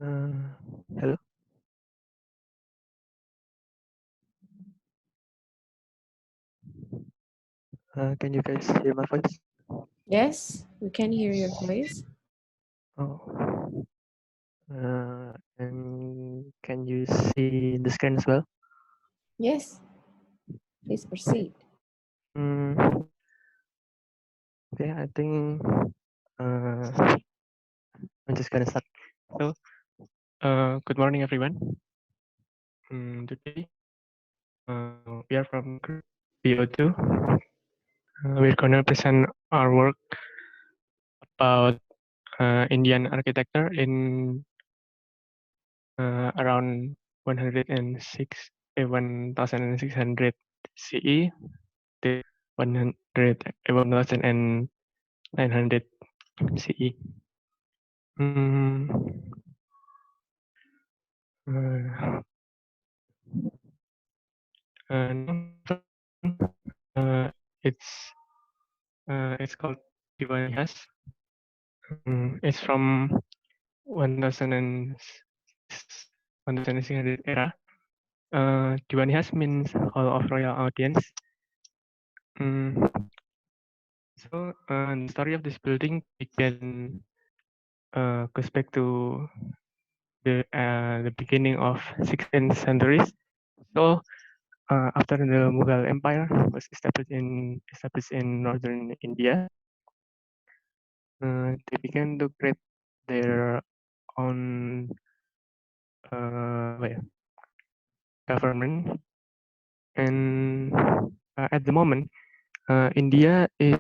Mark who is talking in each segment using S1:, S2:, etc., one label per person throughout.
S1: Hello. Can you guys hear my voice?
S2: Yes, we can hear your voice.
S1: Oh. And can you see the screen as well?
S2: Yes, please proceed.
S1: Mm, okay, I think uh, I'm just gonna start. So, good morning, everyone. Today, we are from Group BO2. We're gonna present our work about Indian architecture in around 1600 CE to 1900 CE. Mm, uh, it's called Divanihas. It's from 1600 era. Divanihas means Hall of Royal Audience. Mm, the story of this building goes back to the beginning of 16th centuries. So after the Mughal Empire was established in northern India, they began to create their own government. And at the moment, India is,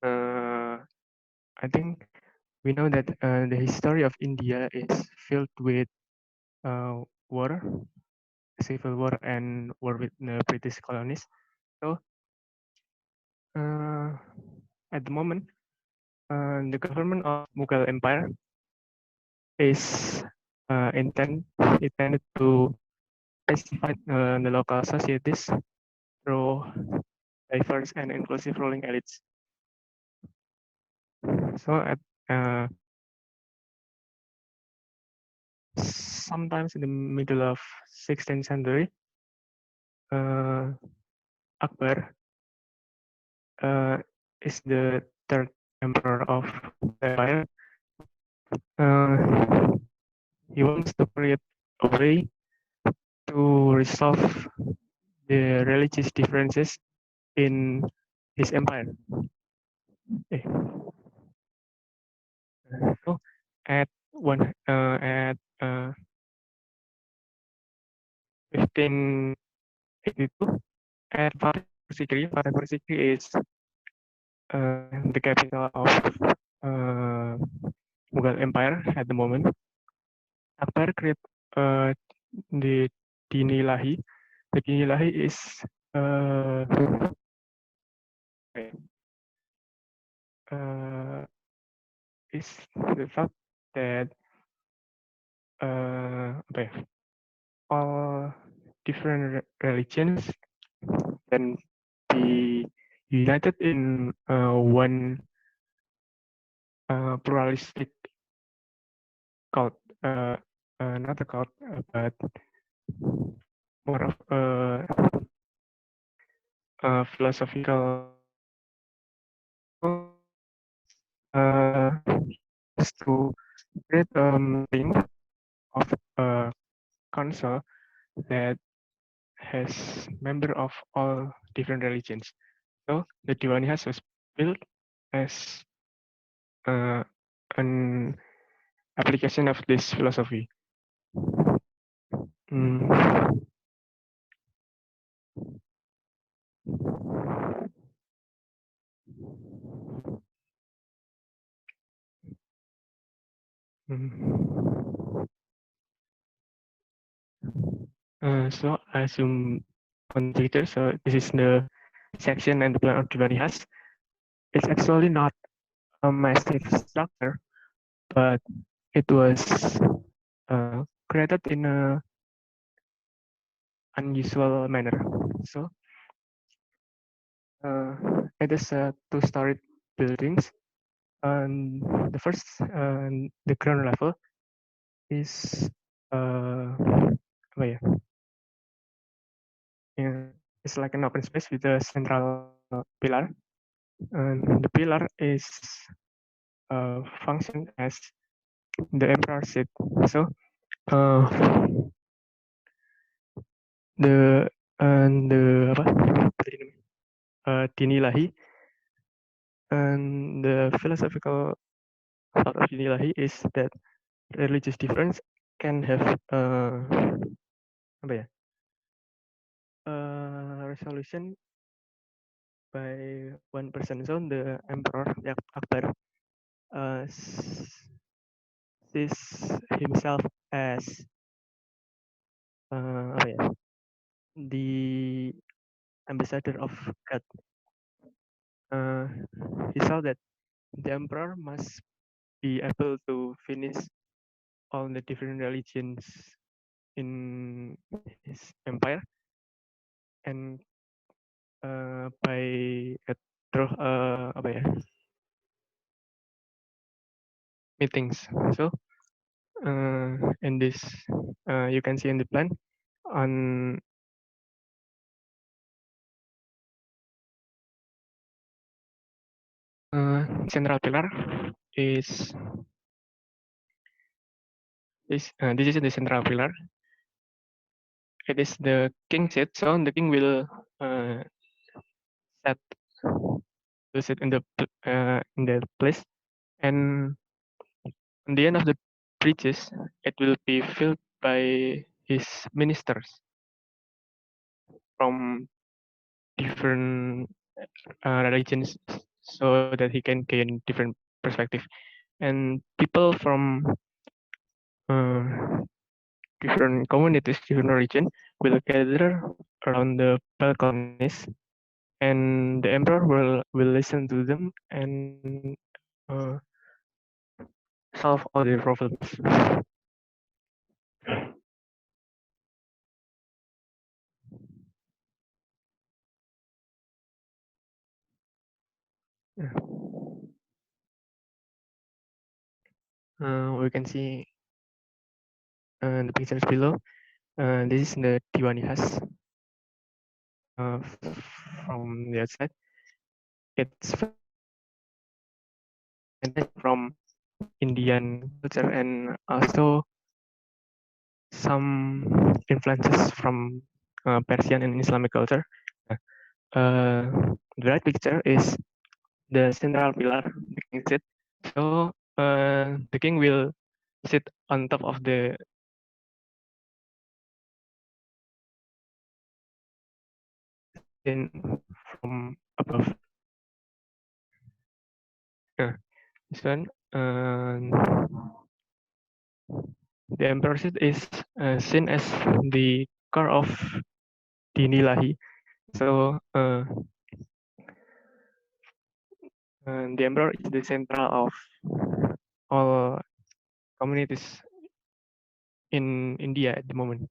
S1: I think we know that the history of India is filled with war, civil war, and war with the British colonies. So uh, at the moment, the government of Mughal Empire is intended to pacify the local societies through diverse and inclusive ruling elites. So at uh, sometimes in the middle of 16th century, uh, Akbar uh, is the third emperor of the empire. Uh, he wants to create a way to resolve the religious differences in his empire. Eh, So at one at 1582, at Fatehpur Sikri is the capital of uh, Mughal Empire at the moment. Akbar created uh, the Dini Ilahi. The Dini Ilahi uh, uh, is the fact that apa ya, all different religions can be united in one pluralistic cult, not a cult, but more of a philosophical uh, is to create a meeting of a council that has member of all different religions. So the Diwanihas was built as uh, an application of this philosophy. Mm. Mm. So I assume on Twitter, so this is the section and the plan of Diwanihas. It's actually not a massive structure, but it was created in a unusual manner. So it is a two-story buildings And the first, the ground level is apa ya? Yeah, it's like an open space with a central pillar, and the pillar is function as the emperor seat. So uh, the the apa tadi namanya? Dinilahi, and the philosophical thought of Dinilahi is that religious difference can have apa ya? Resolution by one person. So the emperor Akbar sees himself as apa ya? The ambassador of God. Uh, he saw that the emperor must be able to finish all the different religions in his empire, and by through apa ya, meetings. So in this you can see in the plan on central pillar is this is the central pillar. It is the king seat, so the king will set to sit in the place, and on the end of the bridges, it will be filled by his ministers from different religions, so that he can gain different perspective. And people from uh, different communities, different religion will gather around the balconies, and the emperor will listen to them and uh, solve all their problems. We can see the pictures below. This is the Diwani Khas from the outside. It's from Indian culture and also some influences from Persian and Islamic culture. The right picture is the central pillar, the king seat. So the king will sit on top of the in from above. This one, the emperor seat is seen as the core of Dinilahi. So the emperor is the central of all communities in India at the moment.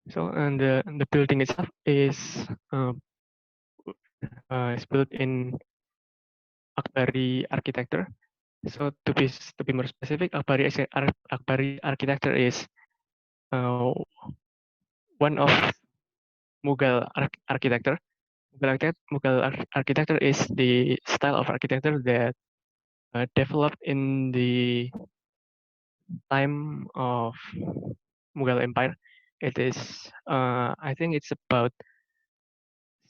S1: So and the building itself is built in Akbari architecture. So to be more specific, Akbari architecture is one of Mughal architecture. Mughal architecture is the style of architecture that developed in the time of Mughal Empire. It is, I think it's about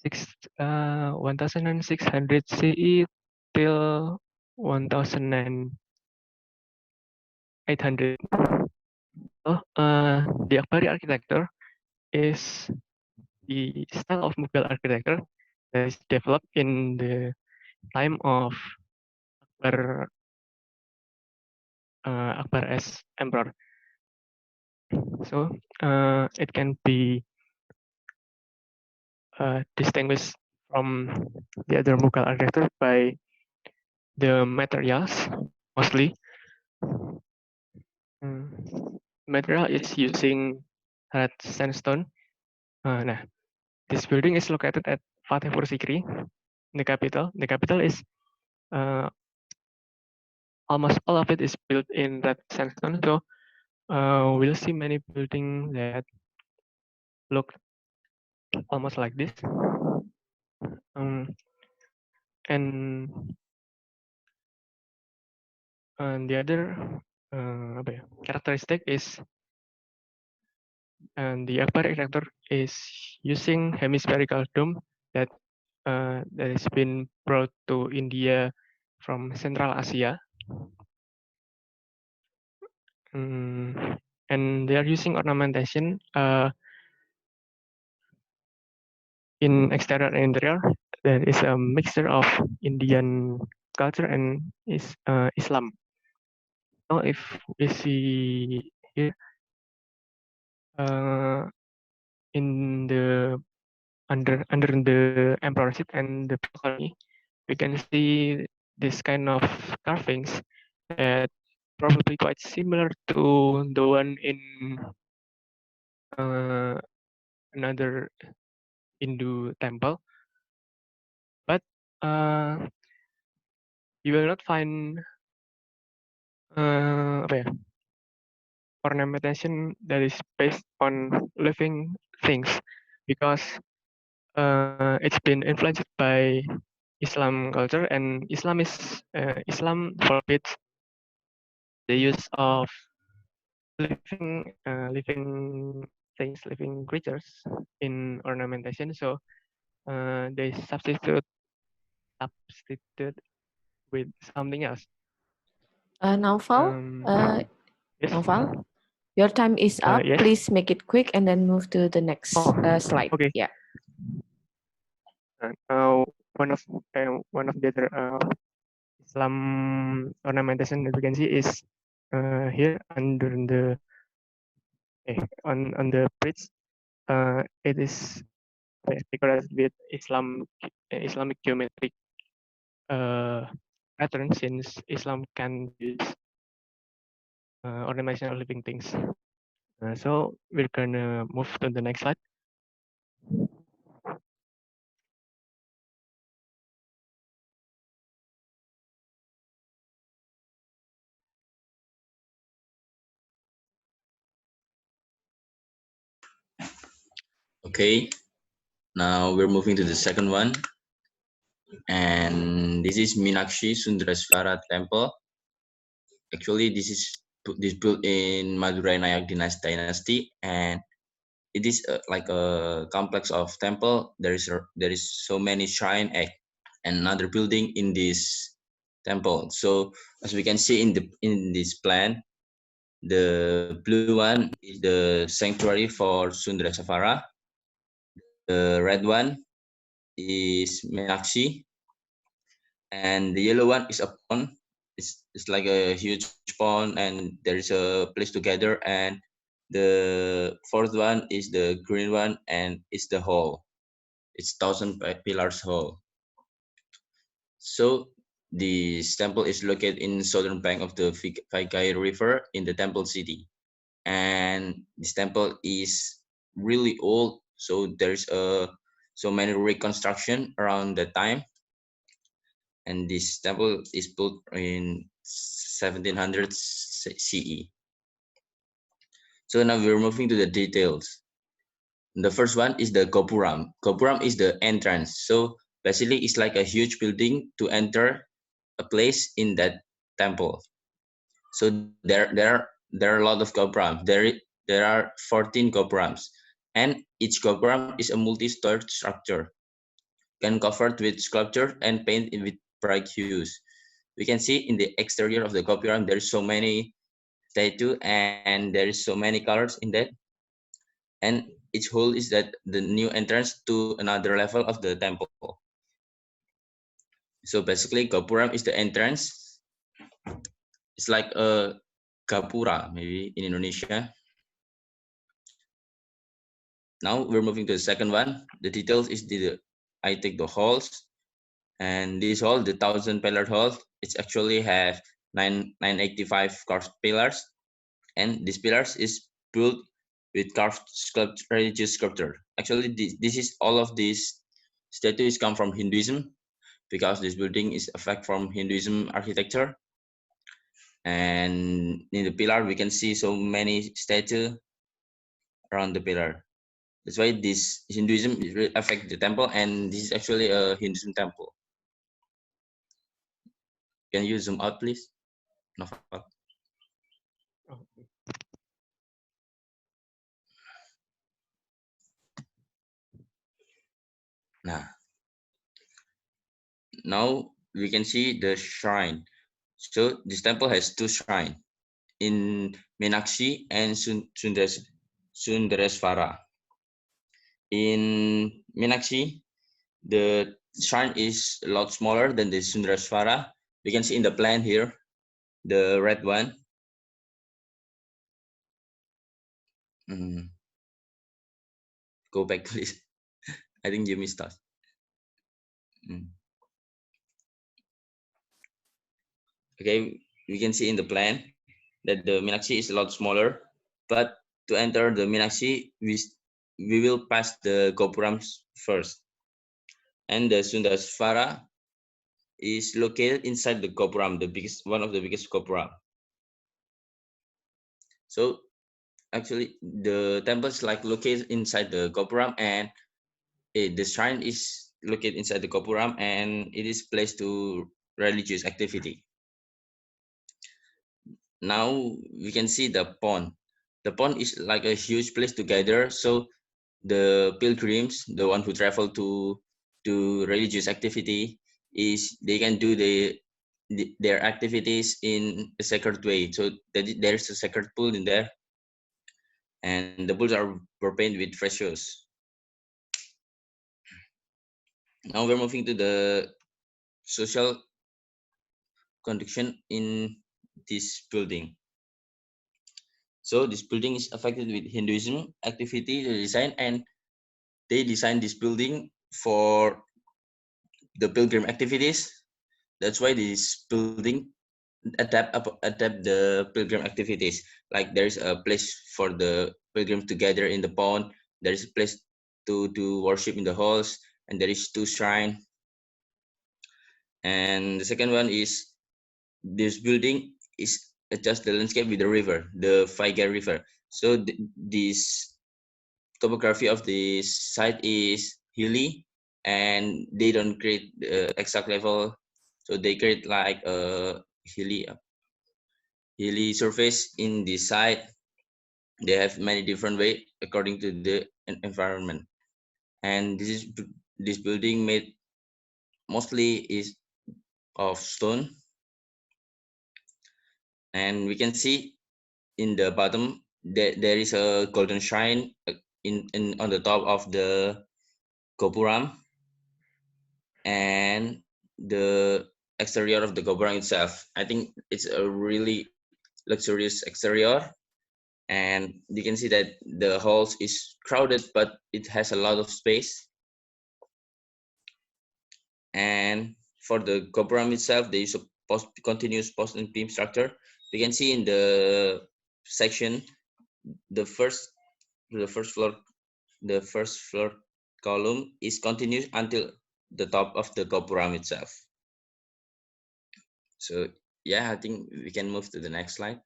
S1: 1600 CE till 1800. So, the Akbari architecture is the style of Mughal architecture that is developed in the time of Akbar, Akbar as emperor. So it can be distinguished from the other Mughal architecture by the materials mostly. Material is using red sandstone. Nah, this building is located at Fatehpur Sikri, the capital. The capital is almost all of it is built in red sandstone. So we'll see many buildings that look almost like this. And the other characteristic is the Akbar architecture is using hemispherical dome that that has been brought to India from Central Asia. And they are using ornamentation in exterior and interior. There is a mixture of Indian culture and Islam. Now, if we see here in the under the emperor seat and the balcony, we can see this kind of carvings that probably quite similar to the one in another Hindu temple, but you will not find ornamentation that is based on living things, because it's been influenced by Islam culture, and Islam forbids the use of living things, living creatures in ornamentation. So they substitute with something else.
S2: Naufal,
S1: Yes.
S2: Naufal, your time is up.
S1: Yes.
S2: Please make it quick and then move to the next slide.
S1: Okay.
S2: Yeah.
S1: One of the other Islam ornamentation that we can see is here under the on the bridge. It is decorated with Islamic geometric pattern, since Islam can use ornamentation of living things. So we're gonna move to the next slide.
S3: Okay, now we're moving to the second one. And this is Meenakshi Sundareshwara Temple. Actually, this is built in Madurai Nayak Dynasty, and it is like a complex of temple. There is so many shrine and another building in this temple. So as we can see in this plan, the blue one is the sanctuary for Sundareshwara. The red one is Meenakshi, and the yellow one is a pond. It's like a huge pond, and there is a place to gather. And the fourth one is the green one, and it's the hall. It's 1,000 pillars hall. So this temple is located in southern bank of the Vaikai River in the temple city, and this temple is really old. So there's so many reconstruction around that time, and this temple is built in 1700 CE. So now we're moving to the details. The first one is the Gopuram. Gopuram is the entrance. So basically it's like a huge building to enter a place in that temple. So there are a lot of Gopuram. There are 14 Gopurams, and each Gopuram is a multi-storied structure, can covered with sculpture and paint with bright hues. We can see in the exterior of the Gopuram there is so many statue and there is so many colors in that, and each hole is that the new entrance to another level of the temple. So basically Gopuram is the entrance. It's like a Gapura maybe in Indonesia. Now we're moving to the second one. The details is I take the halls, and this hall, the 1,000-pillar hall, it's actually have 985 carved pillars, and these pillars is built with carved religious sculpture. Actually, this is all of these statues come from Hinduism, because this building is effect from Hinduism architecture. And in the pillar, we can see so many statues around the pillar. That's why this Hinduism really affect the temple, and this is actually a Hinduism temple. Can you zoom out, please? Novel. Now we can see the shrine. So this temple has two shrines in Meenakshi and Sundaresvara. In Meenakshi, the shrine is a lot smaller than the Sundaresvara. We can see in the plan here, the red one. Go back, please. I think you missed us. Okay, we can see in the plan that the Meenakshi is a lot smaller, but to enter the Meenakshi, we will pass the Gopurams first. And the Sundasvara is located inside the Gopuram, one of the biggest Gopuram. So actually the temple is like located inside the Gopuram, and the shrine is located inside the Gopuram, and it is placed to religious activity. Now we can see the pond. The pond is like a huge place to gather. So the pilgrims, the one who travel to religious activity, they can do their activities in a sacred way. So there's a sacred pool in there, and the pools were painted with frescoes. Now we're moving to the social condition in this building. So this building is affected with Hinduism activity design, and they designed this building for the pilgrim activities. That's why this building adapt the pilgrim activities. Like there's a place for the pilgrims to gather in the pond. There is a place to worship in the halls, and there is two shrine. And the second one is this building is just the landscape with the river, the Vaigai River. So this topography of this site is hilly, and they don't create the exact level, so they create like a hilly surface in the site. They have many different way according to the environment, and this building made mostly is of stone. And we can see in the bottom that there is a golden shrine in on the top of the Gopuram, and the exterior of the Gopuram itself. I think it's a really luxurious exterior, and you can see that the halls is crowded, but it has a lot of space. And for the Gopuram itself, they use a continuous post and beam structure. You can see in the section the first floor column is continuous until the top of the Gopuram itself. So yeah, I think we can move to the next slide.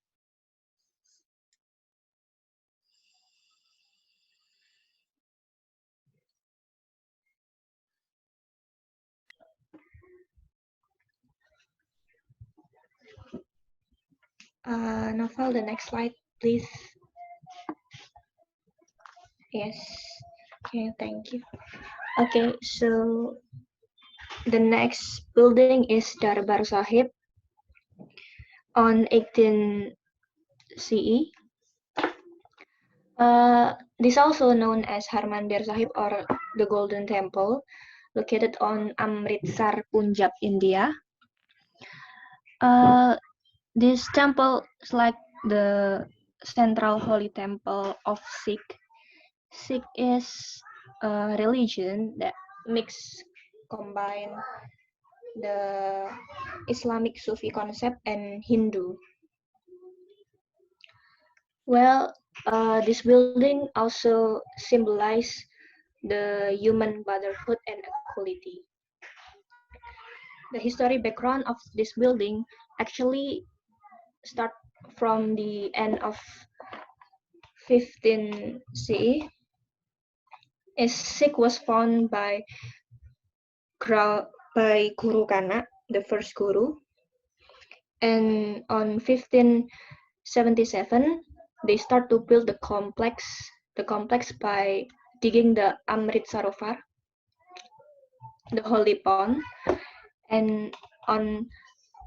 S4: Novel, the next slide, please. Yes. Okay, thank you. Okay, so the next building is Darbar Sahib on 18 CE. This is also known as Harmandir Sahib or the Golden Temple, located on Amritsar, Punjab, India. This temple is like the central holy temple of Sikh. Sikh is a religion that combine the Islamic Sufi concept and Hindu. Well, this building also symbolizes the human brotherhood and equality. the history background of this building actually start from the end of 15 CE. Sikh was found by Guru Kana, the first guru, and on 1577 they start to build the complex by digging the Amrit Sarovar, the holy pond, and on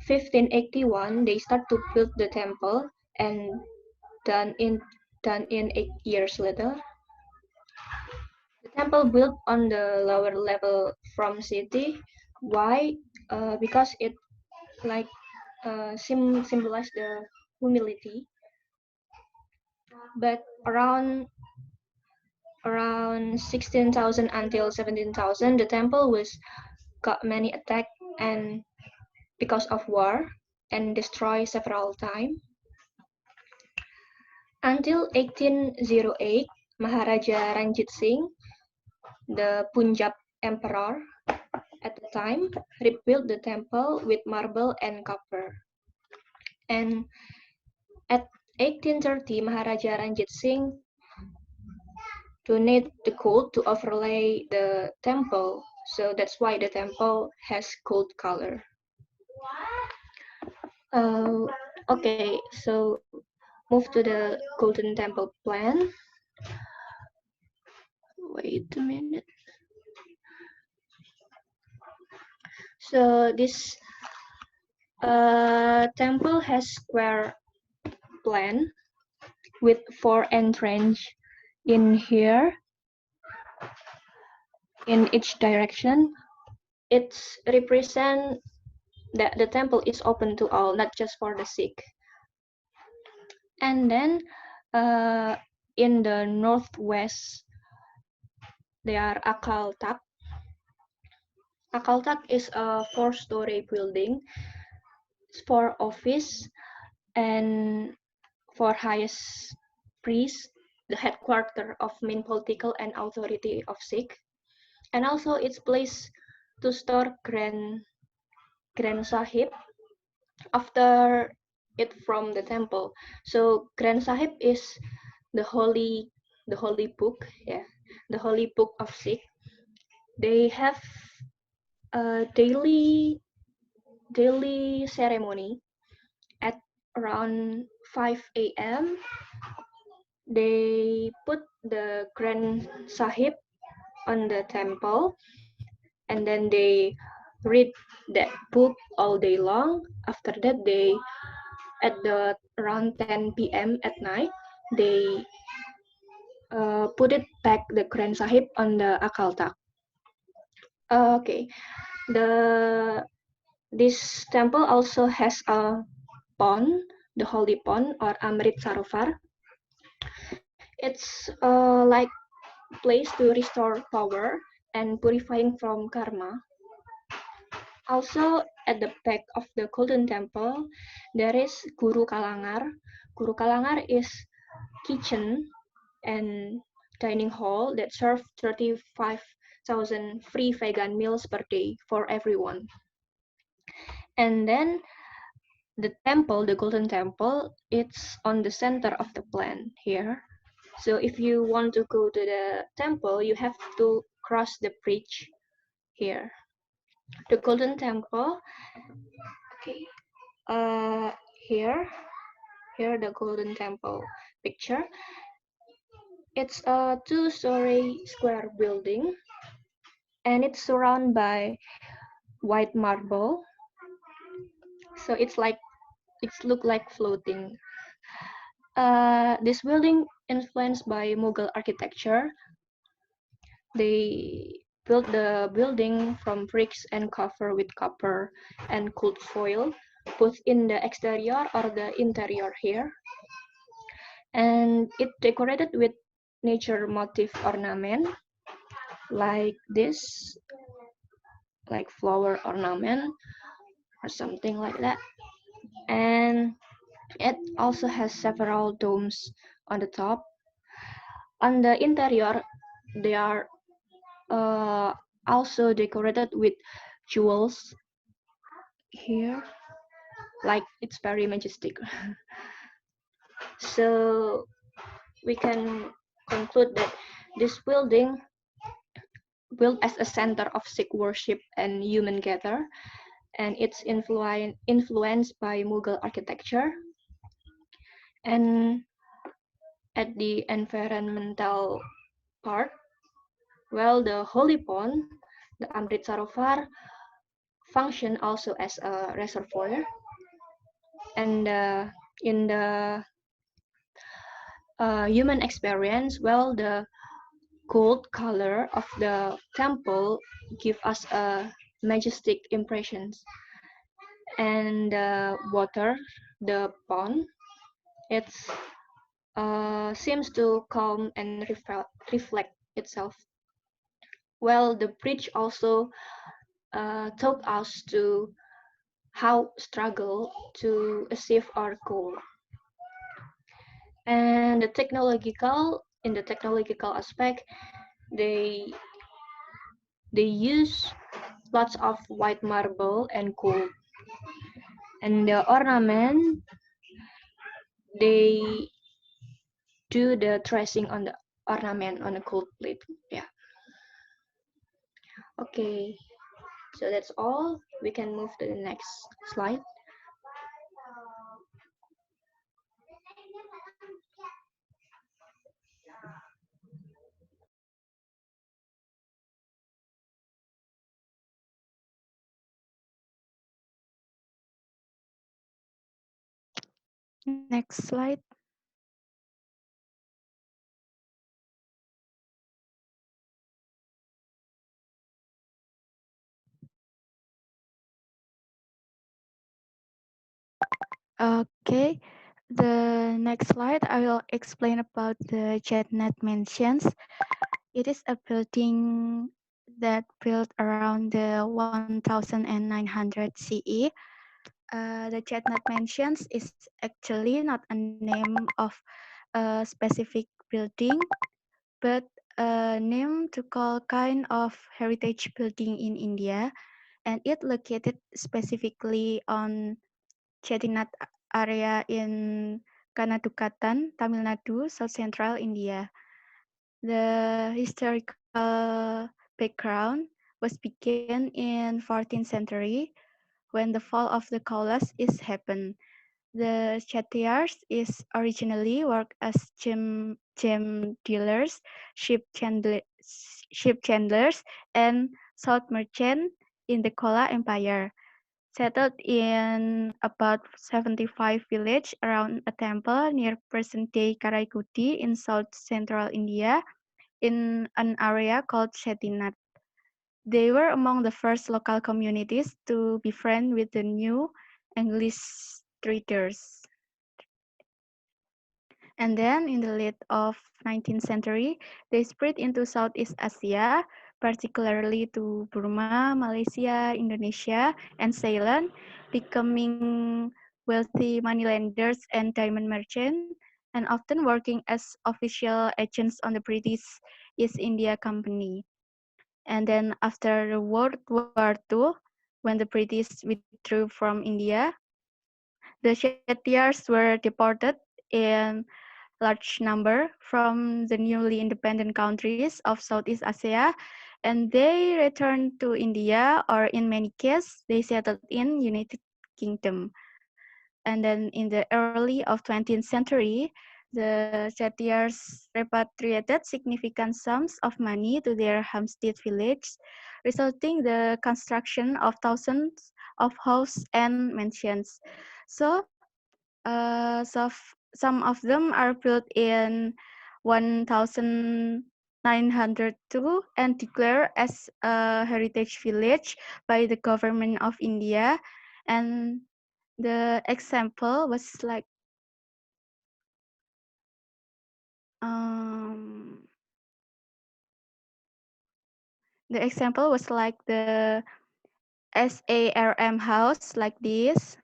S4: 1581 they start to build the temple, and done in 8 years later. The temple built on the lower level from city. Why? Because it like symbolize the humility. But around 16,000 until 17,000, the temple was got many attack and because of war and destroyed several times. Until 1808, Maharaja Ranjit Singh, the Punjab emperor at the time, rebuilt the temple with marble and copper. And at 1830, Maharaja Ranjit Singh donated the gold to overlay the temple, so that's why the temple has gold color. Okay, so move to the Golden Temple plan. Wait a minute. So this temple has square plan with 4 entrances in here in each direction. It's represent that the temple is open to all, not just for the Sikh. And then in the northwest there are Akal Takht. Akal Takht is a 4-story building for office and for highest priest, the headquarters of main political and authority of Sikh, and also it's place to store Grand Sahib after it from the temple. So Grand Sahib is the holy book, yeah, the holy book of Sikh. They have a daily ceremony at around 5 a.m. They put the Grand Sahib on the temple, and then they read that book all day long. After that, they at the around 10 p.m. at night, they put it back the Grand Sahib on the Akal Takht. Okay, this temple also has a pond, the holy pond or Amrit Sarovar. It's like place to restore power and purifying from karma. Also, at the back of the Golden Temple, there is Guru Kalangar. Guru Kalangar is kitchen and dining hall that serve 35,000 free vegan meals per day for everyone. And then the temple, the Golden Temple, it's on the center of the plan here. So if you want to go to the temple, you have to cross the bridge here. The Golden Temple, okay, here the Golden Temple picture. It's a 2-story square building, and it's surrounded by white marble. So it's look like floating. This building influenced by Mughal architecture. They built the building from bricks and covered with copper and cold foil, both in the exterior or the interior here. And it decorated with nature motif ornament like this, like flower ornament or something like that. And it also has several domes on the top. On the interior, they are also decorated with jewels here, like it's very majestic. So we can conclude that this building, built as a center of Sikh worship and human gather, and it's influenced by Mughal architecture. And at the environmental part, well, the holy pond, the Amrit Sarovar, function also as a reservoir. And in the human experience, well, the gold color of the temple give us a majestic impressions. And the water, the pond, it's seems to calm and reflect itself. Well, the bridge also taught us to how struggle to achieve our goal. And in the technological aspect, they use lots of white marble and gold. And the ornament, they do the tracing on the ornament on the gold plate. Yeah. Okay. So that's all. We can move to the next slide.
S5: Next slide. Okay, the next slide I will explain about the Jetnet Mansions. It is a building that built around the 1900 CE. The Jetnet Mansions is actually not a name of a specific building, but a name to call kind of heritage building in India, and it located specifically on Chettinad area in Kanadukatan, Tamil Nadu, South Central India. The historical background was began in 14th century when the fall of the Kaulas is happened. The Chettiars is originally worked as gem dealers, ship chandlers, and salt merchant in the Chola Empire. Settled in about 75 village around a temple near present-day Karaikudi in south central India in an area called Chettinad. They were among the first local communities to befriend with the new English traders. And then in the late of 19th century, they spread into Southeast Asia, particularly to Burma, Malaysia, Indonesia, and Ceylon, becoming wealthy moneylenders and diamond merchants, and often working as official agents on the British East India Company. And then after the World War II, when the British withdrew from India, the Chettiars were deported in large number from the newly independent countries of Southeast Asia, and they returned to India, or in many cases, they settled in United Kingdom. And then in the early of 20th century, the Chettiars repatriated significant sums of money to their Hampstead village, resulting the construction of thousands of houses and mansions. So, some of them are built in 1902 and declared as a heritage village by the government of India. And the example was like um, the SARM house like this,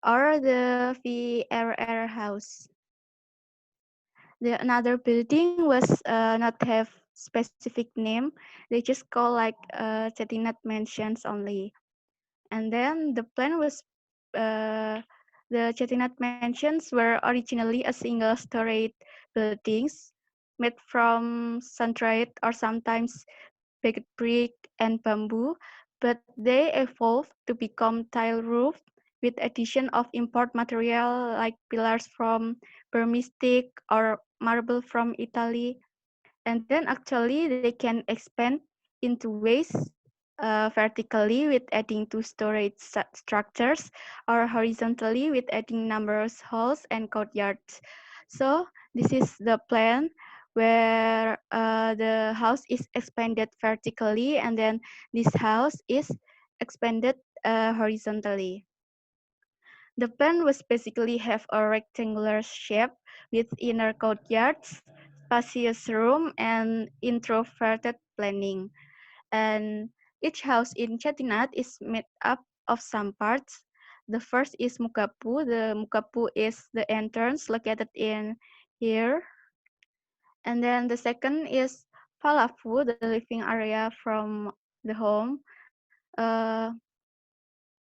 S5: or the VRR house. The another building was not have specific name. They just call like Chettinad Mansions only. And then the plan was the Chettinad mansions were originally a single story buildings made from sun-dried or sometimes baked brick and bamboo, but they evolved to become tile roof with addition of import material like pillars from Burmese teak or marble from Italy. And then actually they can expand into ways vertically with adding two-story structures or horizontally with adding numerous halls and courtyards. So this is the plan where the house is expanded vertically and then this house is expanded horizontally. The plan was basically have a rectangular shape with inner courtyards, spacious room, and introverted planning. And each house in Chettinad is made up of some parts. The first is Mukapu. The Mukapu is the entrance located in here. And then the second is Falafu, the living area from the home. Uh,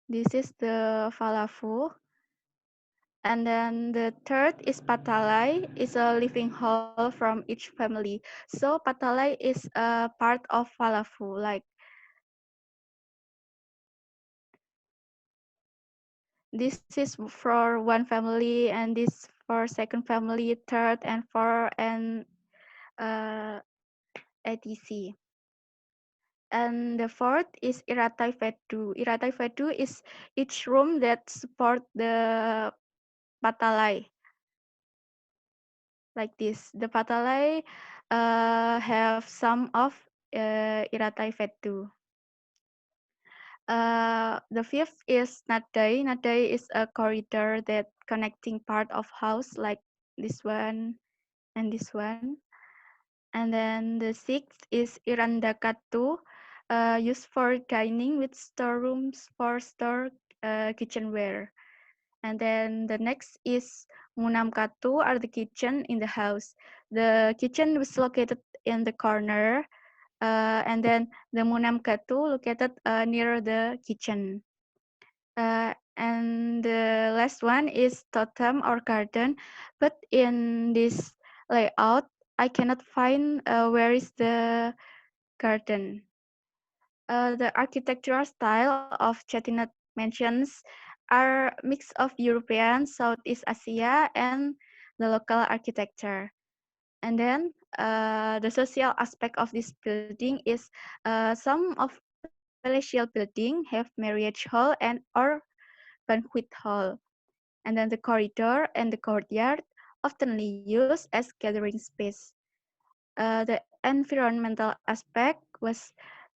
S5: this is the Falafu. And then the third is Patalai, is a living hall from each family. So Patalai is a part of Falafu, like this is for one family and this for second family, third and fourth and uh, etc. And the fourth is Iratai Vedu. Iratai Vedu is each room that support the Patalai. Like this. The Patalai have some of Iratai Vedu. The fifth is Nadai. Nadai is a corridor that connecting part of house like this one and this one. And then the sixth is Irandakatu, used for dining with storerooms for store kitchenware. And then the next is Munamkatu, are the kitchen in the house. The kitchen was located in the corner, and then the Munamkatu located near the kitchen. And the last one is totem or garden, but in this layout, I cannot find where is the garden. The architectural style of Chettinad mansions are mix of European, Southeast Asia, and the local architecture. And then the social aspect of this building is some of palatial building have marriage hall and or banquet hall. And then the corridor and the courtyard oftenly used as gathering space. The environmental aspect was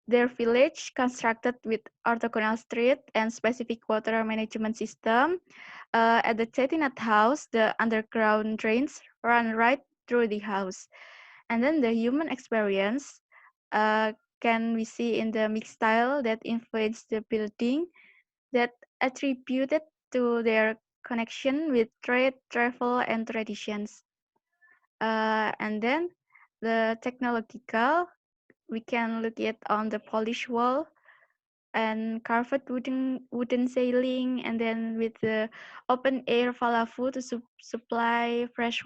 S5: their village constructed with orthogonal street and specific water management system. At the Chettinad house, the underground drains run right through the house. And then the human experience can we see in the mixed style that influenced the building that attributed to their connection with trade, travel, and traditions. And then the technological, we can look at on the polished wall and carved wooden ceiling, and then with the open air falafu to supply fresh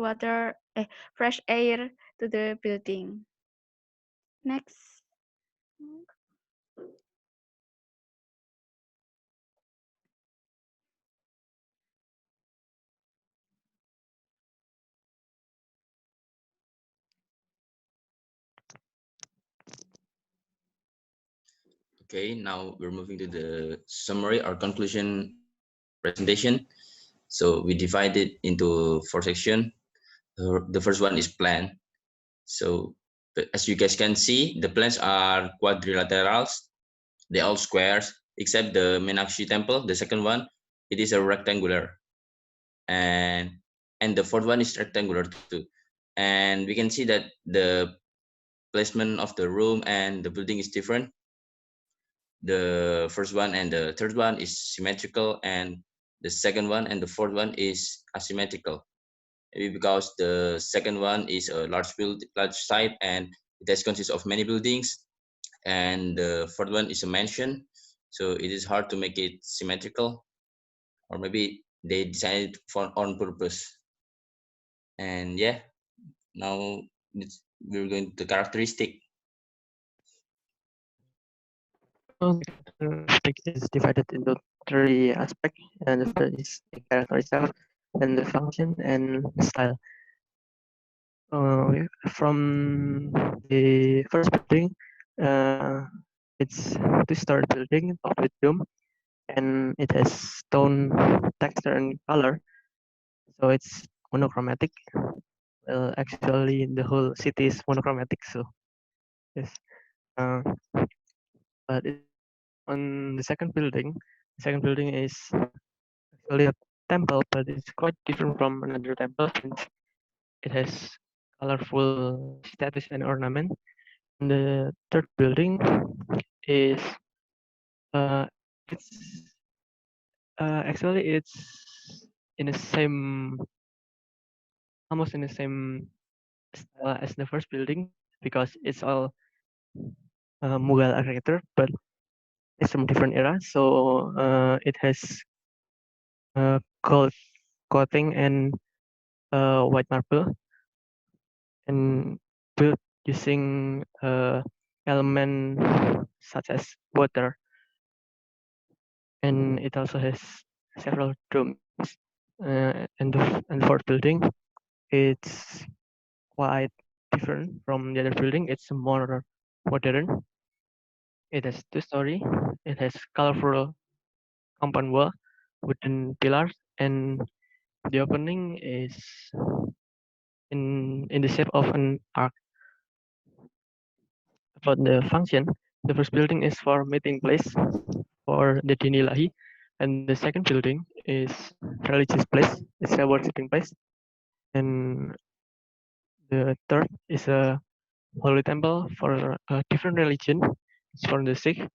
S5: air to the building. Next.
S3: Okay, now we're moving to the summary or conclusion presentation. So we divide it into 4 sections. The first one is plan. So as you guys can see, the plans are quadrilaterals. They're all squares except the Meenakshi temple. The second one, it is a rectangular, and the fourth one is rectangular too. And we can see that the placement of the room and the building is different. The first one and the third one is symmetrical, and the second one and the fourth one is asymmetrical. Maybe because the second one is a large site and it has consists of many buildings, and the fourth one is a mansion. so it is hard to make it symmetrical, or maybe they designed it for on purpose. And yeah, now we're going to the characteristic.
S1: So the characteristic is divided into three aspects, and the first is the character itself, then the function and style. From the first building, it's two-story building topped with dome, and it has stone texture and color, so it's monochromatic. Well, actually, the whole city is monochromatic, so yes. Uh, but on the second building is actually a temple, but it's quite different from another temple since it has colorful statues and ornament. And the third building is uh, it's actually it's in the same almost in the same style as the first building because it's all Mughal architecture, but it's from different era. So it has gold coating and white marble and built using element such as water, and it also has several domes. And the fourth building, it's quite different from the other building. It's more modern. It has two-story. It has colorful compound wall, wooden pillars, and the opening is in the shape of an arc. About the function, the first building is for meeting place for the Dinilahi, and the second building is religious place. It's a worshiping place, and the third is a holy temple for a different religion. It's for the Sikh,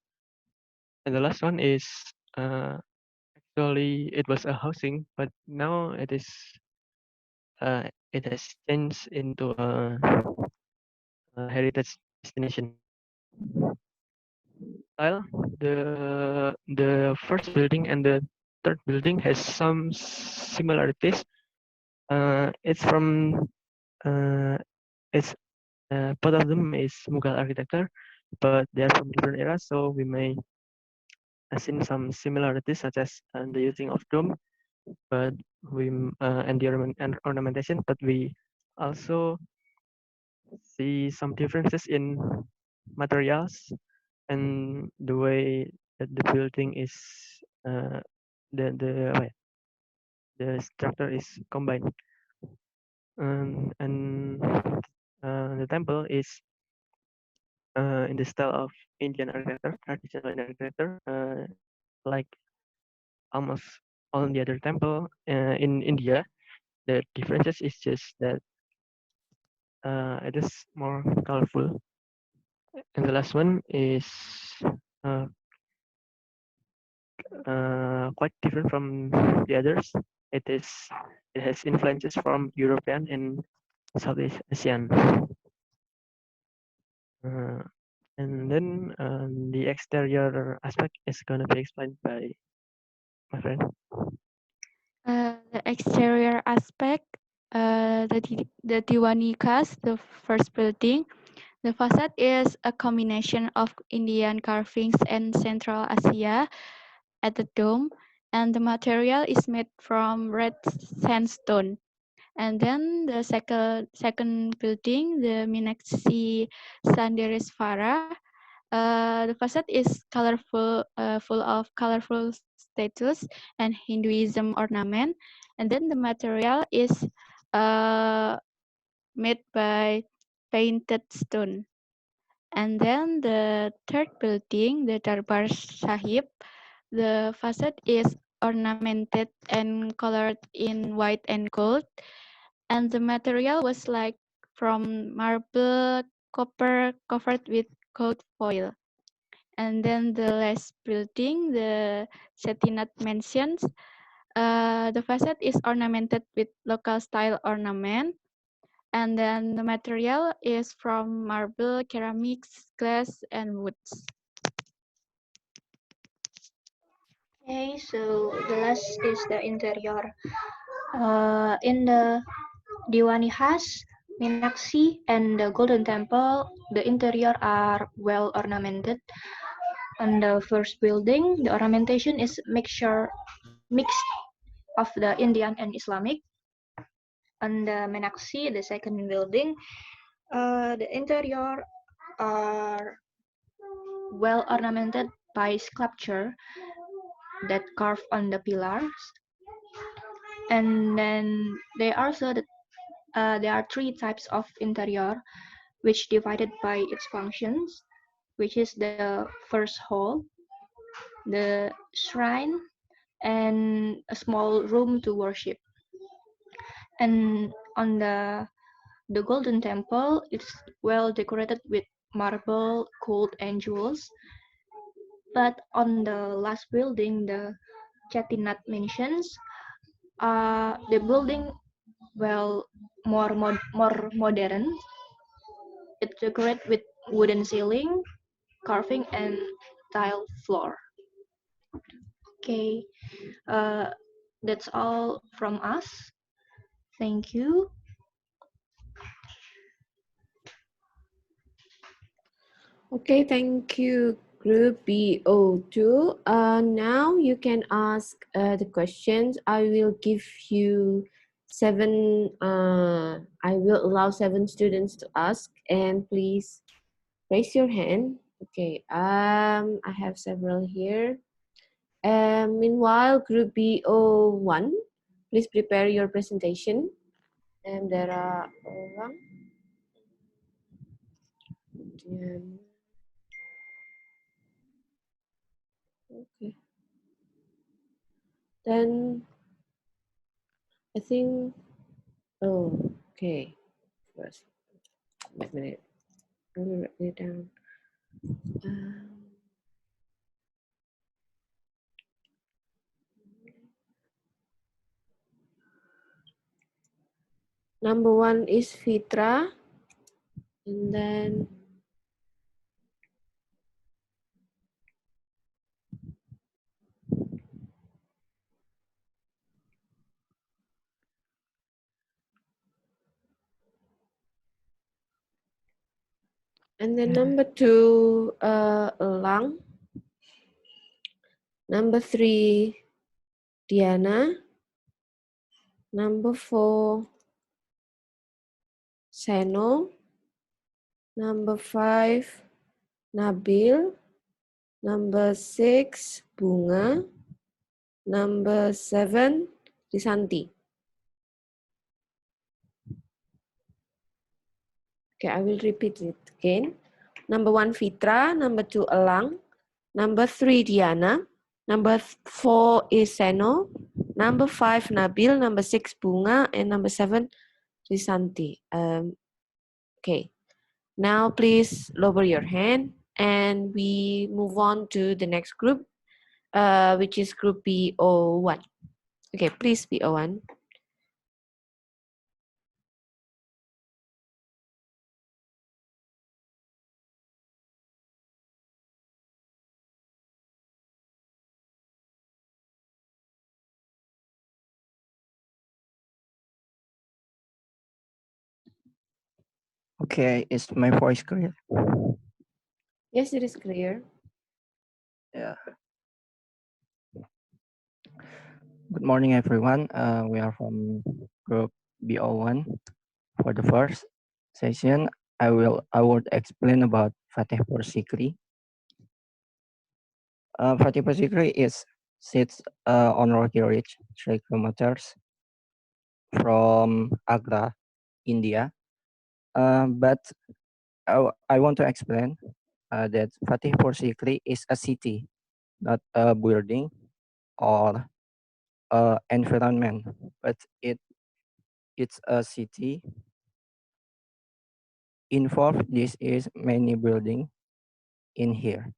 S1: and the last one is actually it was a housing, but now it has changed into a heritage destination. Style, the first building and the third building has some similarities. It's from it's both of them is Mughal architecture, but they are from different eras, so we may see some similarities such as the using of dome, but and the ornamentation, but we also see some differences in materials and the way that the building is uh, the structure is combined, and the temple is in the style of Indian architecture, traditional Indian architecture, like almost all the other temple in India. The differences is just that it is more colorful, and the last one is uh, quite different from the others. It has influences from European and Southeast Asian. Uh, and then the exterior aspect is going to be explained by my friend.
S5: The exterior aspect, the Diwani Khas, the first building. The facade is a combination of Indian carvings and Central Asia at the dome, and the material is made from red sandstone. And then the second building, the Meenakshi Sanderesvara, the facade is colorful, full of colorful statues and Hinduism ornament. And then the material is made by painted stone. And then the third building, the Darbar Sahib, the facade is ornamented and colored in white and gold. And the material was like from marble, copper covered with gold foil. And then the last building, the Setinat Mansions, the facade is ornamented with local style ornament. And then the material is from marble, ceramics, glass, and woods.
S4: Okay, so the last is the interior. In the Diwani Khas, Meenakshi, and the Golden Temple, the interior are well ornamented. On the first building, the ornamentation is mixed of the Indian and Islamic. On the Meenakshi, the second building, the interior are well ornamented by sculpture that carved on the pillars. And then there are three types of interior, which divided by its functions, which is the first hall, the shrine, and a small room to worship. And on the Golden Temple, it's well decorated with marble, gold, and jewels. But on the last building, the Chettinad Mansions, the building well more modern. It's decorated with wooden ceiling, carving, and tile floor. Okay, uh, that's all from us. Thank you.
S2: Okay, thank you, Group BO2. Now you can ask the questions. I will give you I will allow 7 students to ask, and please raise your hand. Okay, I have several here. Meanwhile, Group BO1, please prepare your presentation. And there are orang. Okay. Then I think, oh, okay. First, wait a minute. Let me write it down. Number 1 is Fitra. And then number 2, Elang. Number 3, Diana. Number 4, Seno. Number 5, Nabil. Number 6, Bunga. Number 7, Risanti. Okay, I will repeat it again. Number 1, Fitra. Number 2, Elang. Number 3, Diana. Number 4 is Seno. Number 5, Nabil. Number 6, Bunga. And number 7, Risanti. Okay. Now please lower your hand and we move on to the next group, which is group BO1. Okay, please BO1.
S6: Okay, is my voice clear?
S2: Yes, it is clear.
S6: Yeah. Good morning, everyone. We are from group BO1. For the first session, I would explain about Fatehpur Sikri. Fatehpur Sikri sits on rocky ridge, 3 kilometers from Agra, India. But I want to explain that Fatehpur Sikri is a city, not a building or environment, but it's a city. Involved, this is many building in here.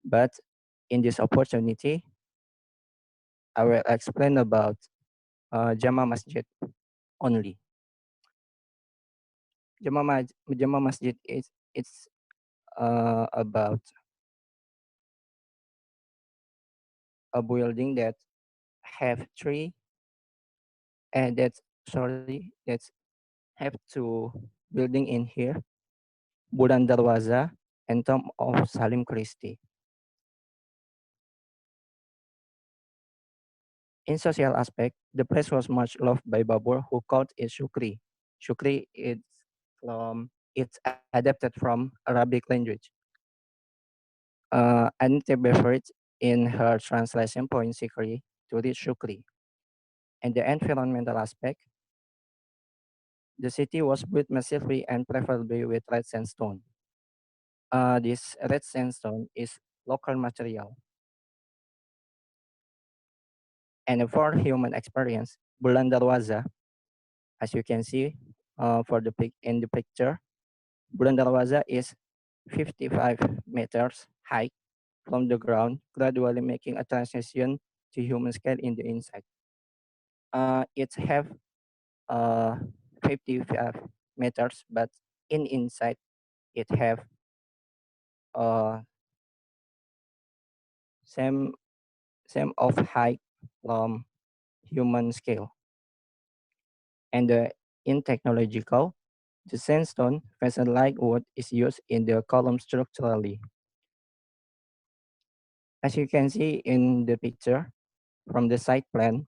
S6: But in this opportunity, I will explain about Jama Masjid only. Jama Masjid it's about a building that have three and that's have two building in here, Bulan Darwaza and Tomb of Salim Christie. In social aspect, the place was much loved by Babur, who called it Shukri. Shukri is it's adapted from Arabic language. Anita Beveridge in her translation points Shukri to read Shukri. And the environmental aspect, the city was built massively and preferably with red sandstone. This red sandstone is local material. And for human experience, Bulan Darwaza, as you can see in the picture, Bulan Darwaza is 55 meters high from the ground, gradually making a transition to human scale in the inside. It have 55 meters, but in inside it have uh, same same of height from human scale. And in technological, the sandstone facade like wood is used in the column structurally. As you can see in the picture from the site plan,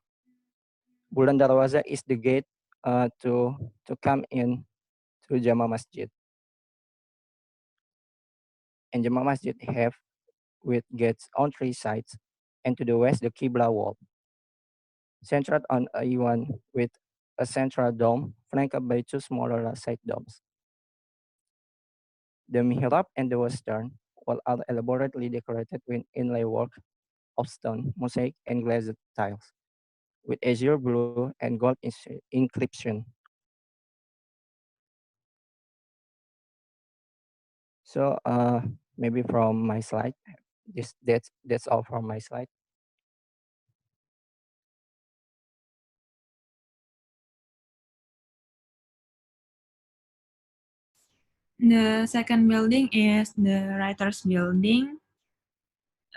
S6: Bulan Darwaza is the gate to come in to Jama Masjid. And Jama Masjid have with gates on three sides, and to the west the Qibla wall, centered on A1 with a central dome flanked by two smaller side domes. The mihrab and the western wall are elaborately decorated with inlay work of stone, mosaic, and glazed tiles, with azure blue and gold inscription. So maybe from my slide, that's all from my slide.
S7: The second building is the Writers' Building.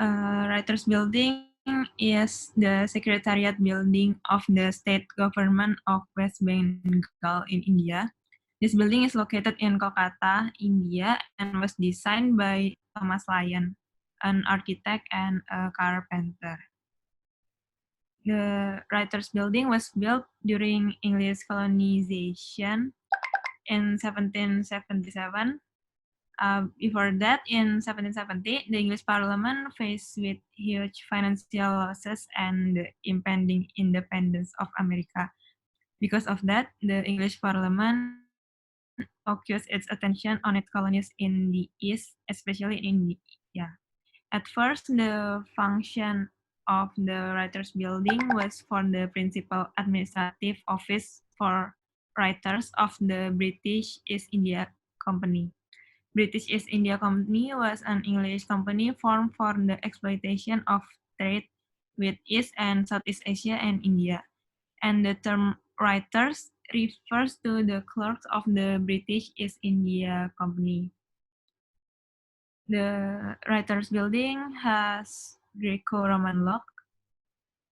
S7: Writers' Building is the Secretariat building of the state government of West Bengal in India. This building is located in Kolkata, India, and was designed by Thomas Lyon, an architect and a carpenter. The Writers' Building was built during English colonization in 1777. Before that, in 1770, the English Parliament faced with huge financial losses and the impending independence of America. Because of that, the English Parliament focused its attention on its colonies in the East, especially in India. At first, the function of the Writers' Building was for the principal administrative office for writers of the British East India Company. British East India Company was an English company formed for the exploitation of trade with East and Southeast Asia and India. And the term writers refers to the clerks of the British East India Company. The Writers' Building has Greco-Roman look.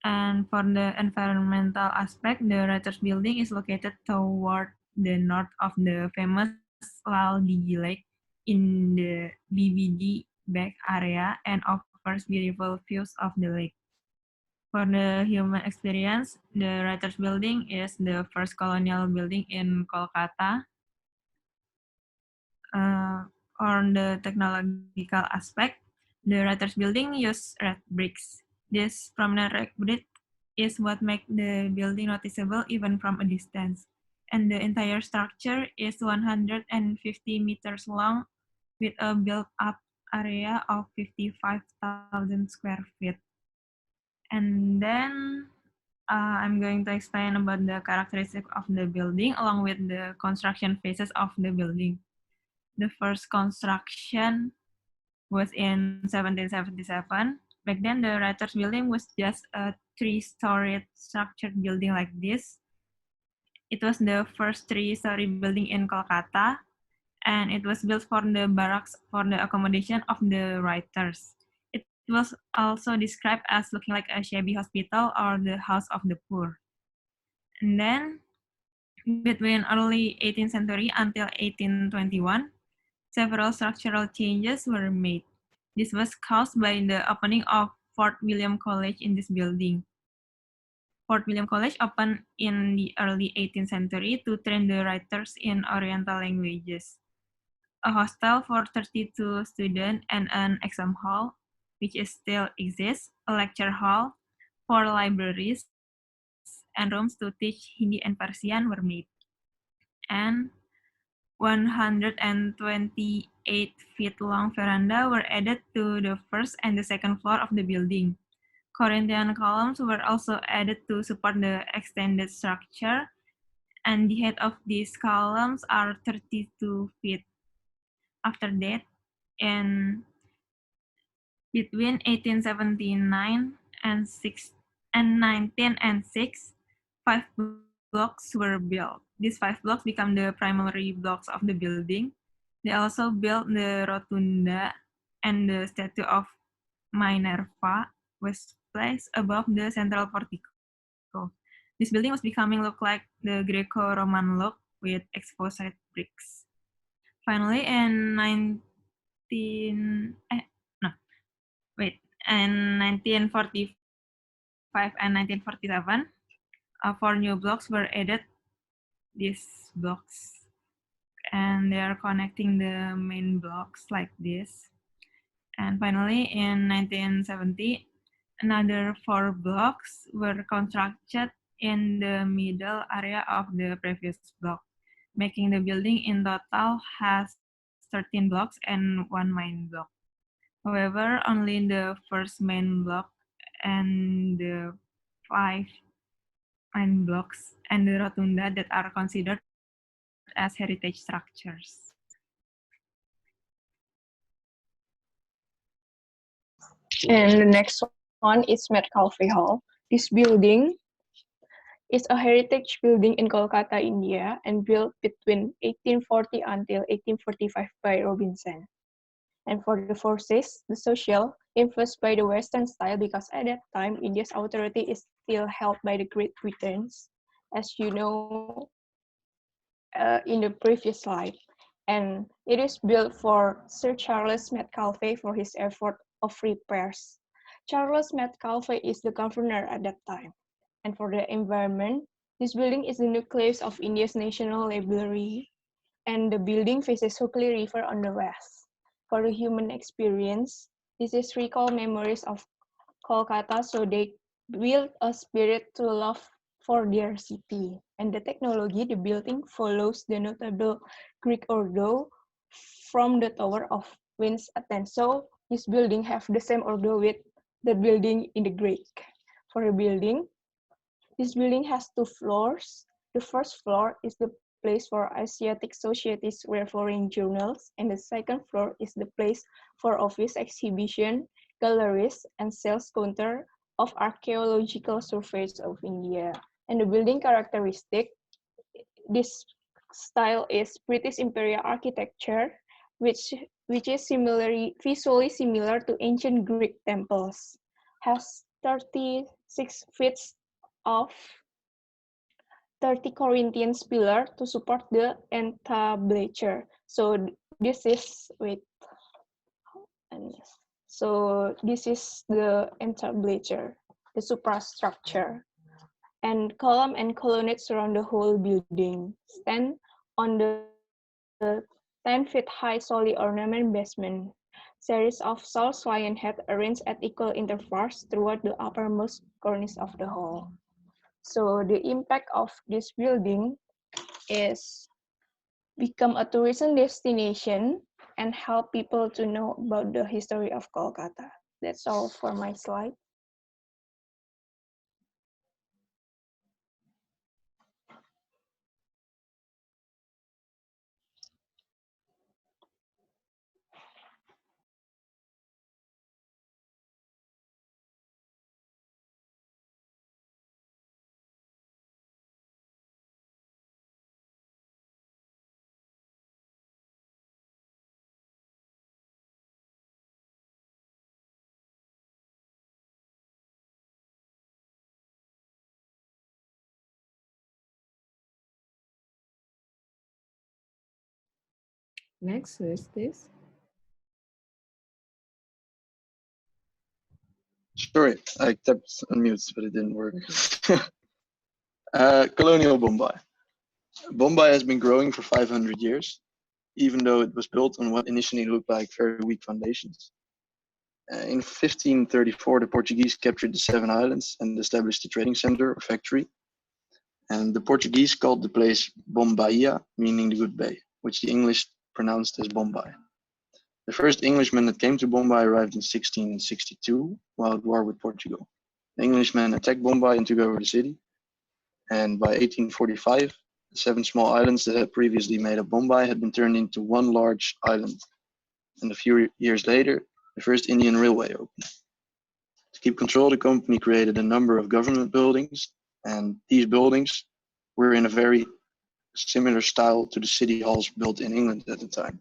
S7: And for the environmental aspect, the Writers' Building is located toward the north of the famous Lal Digi Lake in the BBD back area and offers beautiful views of the lake. For the human experience, the Writers' Building is the first colonial building in Kolkata. On the technological aspect, the Writers' Building uses red bricks. This prominent red brick is what makes the building noticeable even from a distance. And the entire structure is 150 meters long with a built-up area of 55,000 square feet. And then I'm going to explain about the characteristics of the building along with the construction phases of the building. The first construction was in 1777. Back then, the Writers' Building was just a three-storied structured building like this. It was the first three-story building in Kolkata, and it was built for the barracks for the accommodation of the writers. It It was also described as looking like a shabby hospital or the house of the poor. And then, between early 18th century until 1821, several structural changes were made. This was caused by the opening of Fort William College in this building. Fort William College opened in the early 18th century to train the writers in Oriental languages. A hostel for 32 students and an exam hall, which still exists, a lecture hall, 4 libraries, and rooms to teach Hindi and Persian were made. And 128 feet long veranda were added to the first and the second floor of the building. Corinthian columns were also added to support the extended structure, and the height of these columns are 32 feet. After that, in between 1879 and 1906, 5 blocks were built. These 5 blocks become the primary blocks of the building. They also built the rotunda, and the statue of Minerva was placed above the central portico. This building was becoming look like the Greco-Roman look with exposed bricks. Finally, in 1945 and 1947, 4 new blocks were added. These blocks, and they are connecting the main blocks like this. And finally, in 1970, another 4 blocks were constructed in the middle area of the previous block, making the building in total has 13 blocks and 1 main block. However, only the first main block and the 5 main blocks and the rotunda that are considered as heritage structures.
S4: And the next one is Metcalfe Hall. This building is a heritage building in Kolkata, India, and built between 1840 until 1845 by Robinson. And for the forces, the social, influenced by the Western style because at that time, India's authority is still held by the Great Britons, as you know in the previous slide. And it is built for Sir Charles Metcalfe for his effort of repairs. Charles Metcalfe is the governor at that time. And for the environment, this building is the nucleus of India's National Library, and the building faces Hooghly River on the west. For the human experience, this is recall memories of Kolkata, so they build a spirit to love for their city. And the technology, the building follows the notable Greek ordo from the Tower of Winds Athens. So this building have the same ordo with the building in the Greek. For the building, this building has 2 floors. The first floor is the place for Asiatic societies referring journals, and the second floor is the place for office exhibition, galleries, and sales counter of archaeological surveys of India. And the building characteristic, this style is British Imperial architecture, which is visually similar to ancient Greek temples, has 36 feet of 30 Corinthians pillar to support the entablature. So this is this is the entablature, the suprastructure, and column and colonnades surround the whole building. Stand on the 10 feet high solid ornament basement. Series of Saul's lion head arranged at equal intervals throughout the uppermost cornice of the hall. So the impact of this building is become a tourism destination and help people to know about the history of Kolkata. That's all for my slide.
S2: Next, who is this?
S8: Sorry, I tapped unmute, but it didn't work. Colonial Bombay. Bombay has been growing for 500 years, even though it was built on what initially looked like very weak foundations. In 1534, the Portuguese captured the Seven Islands and established a trading center or factory. And the Portuguese called the place Bombaia, meaning the good bay, which the English pronounced as Bombay. The first Englishmen that came to Bombay arrived in 1662 while at war with Portugal. The Englishmen attacked Bombay and took over the city. And by 1845, the 7 small islands that had previously made up Bombay had been turned into one large island. And a few years later, the first Indian Railway opened. To keep control, the company created a number of government buildings, and these buildings were in a very similar style to the city halls built in England at the time.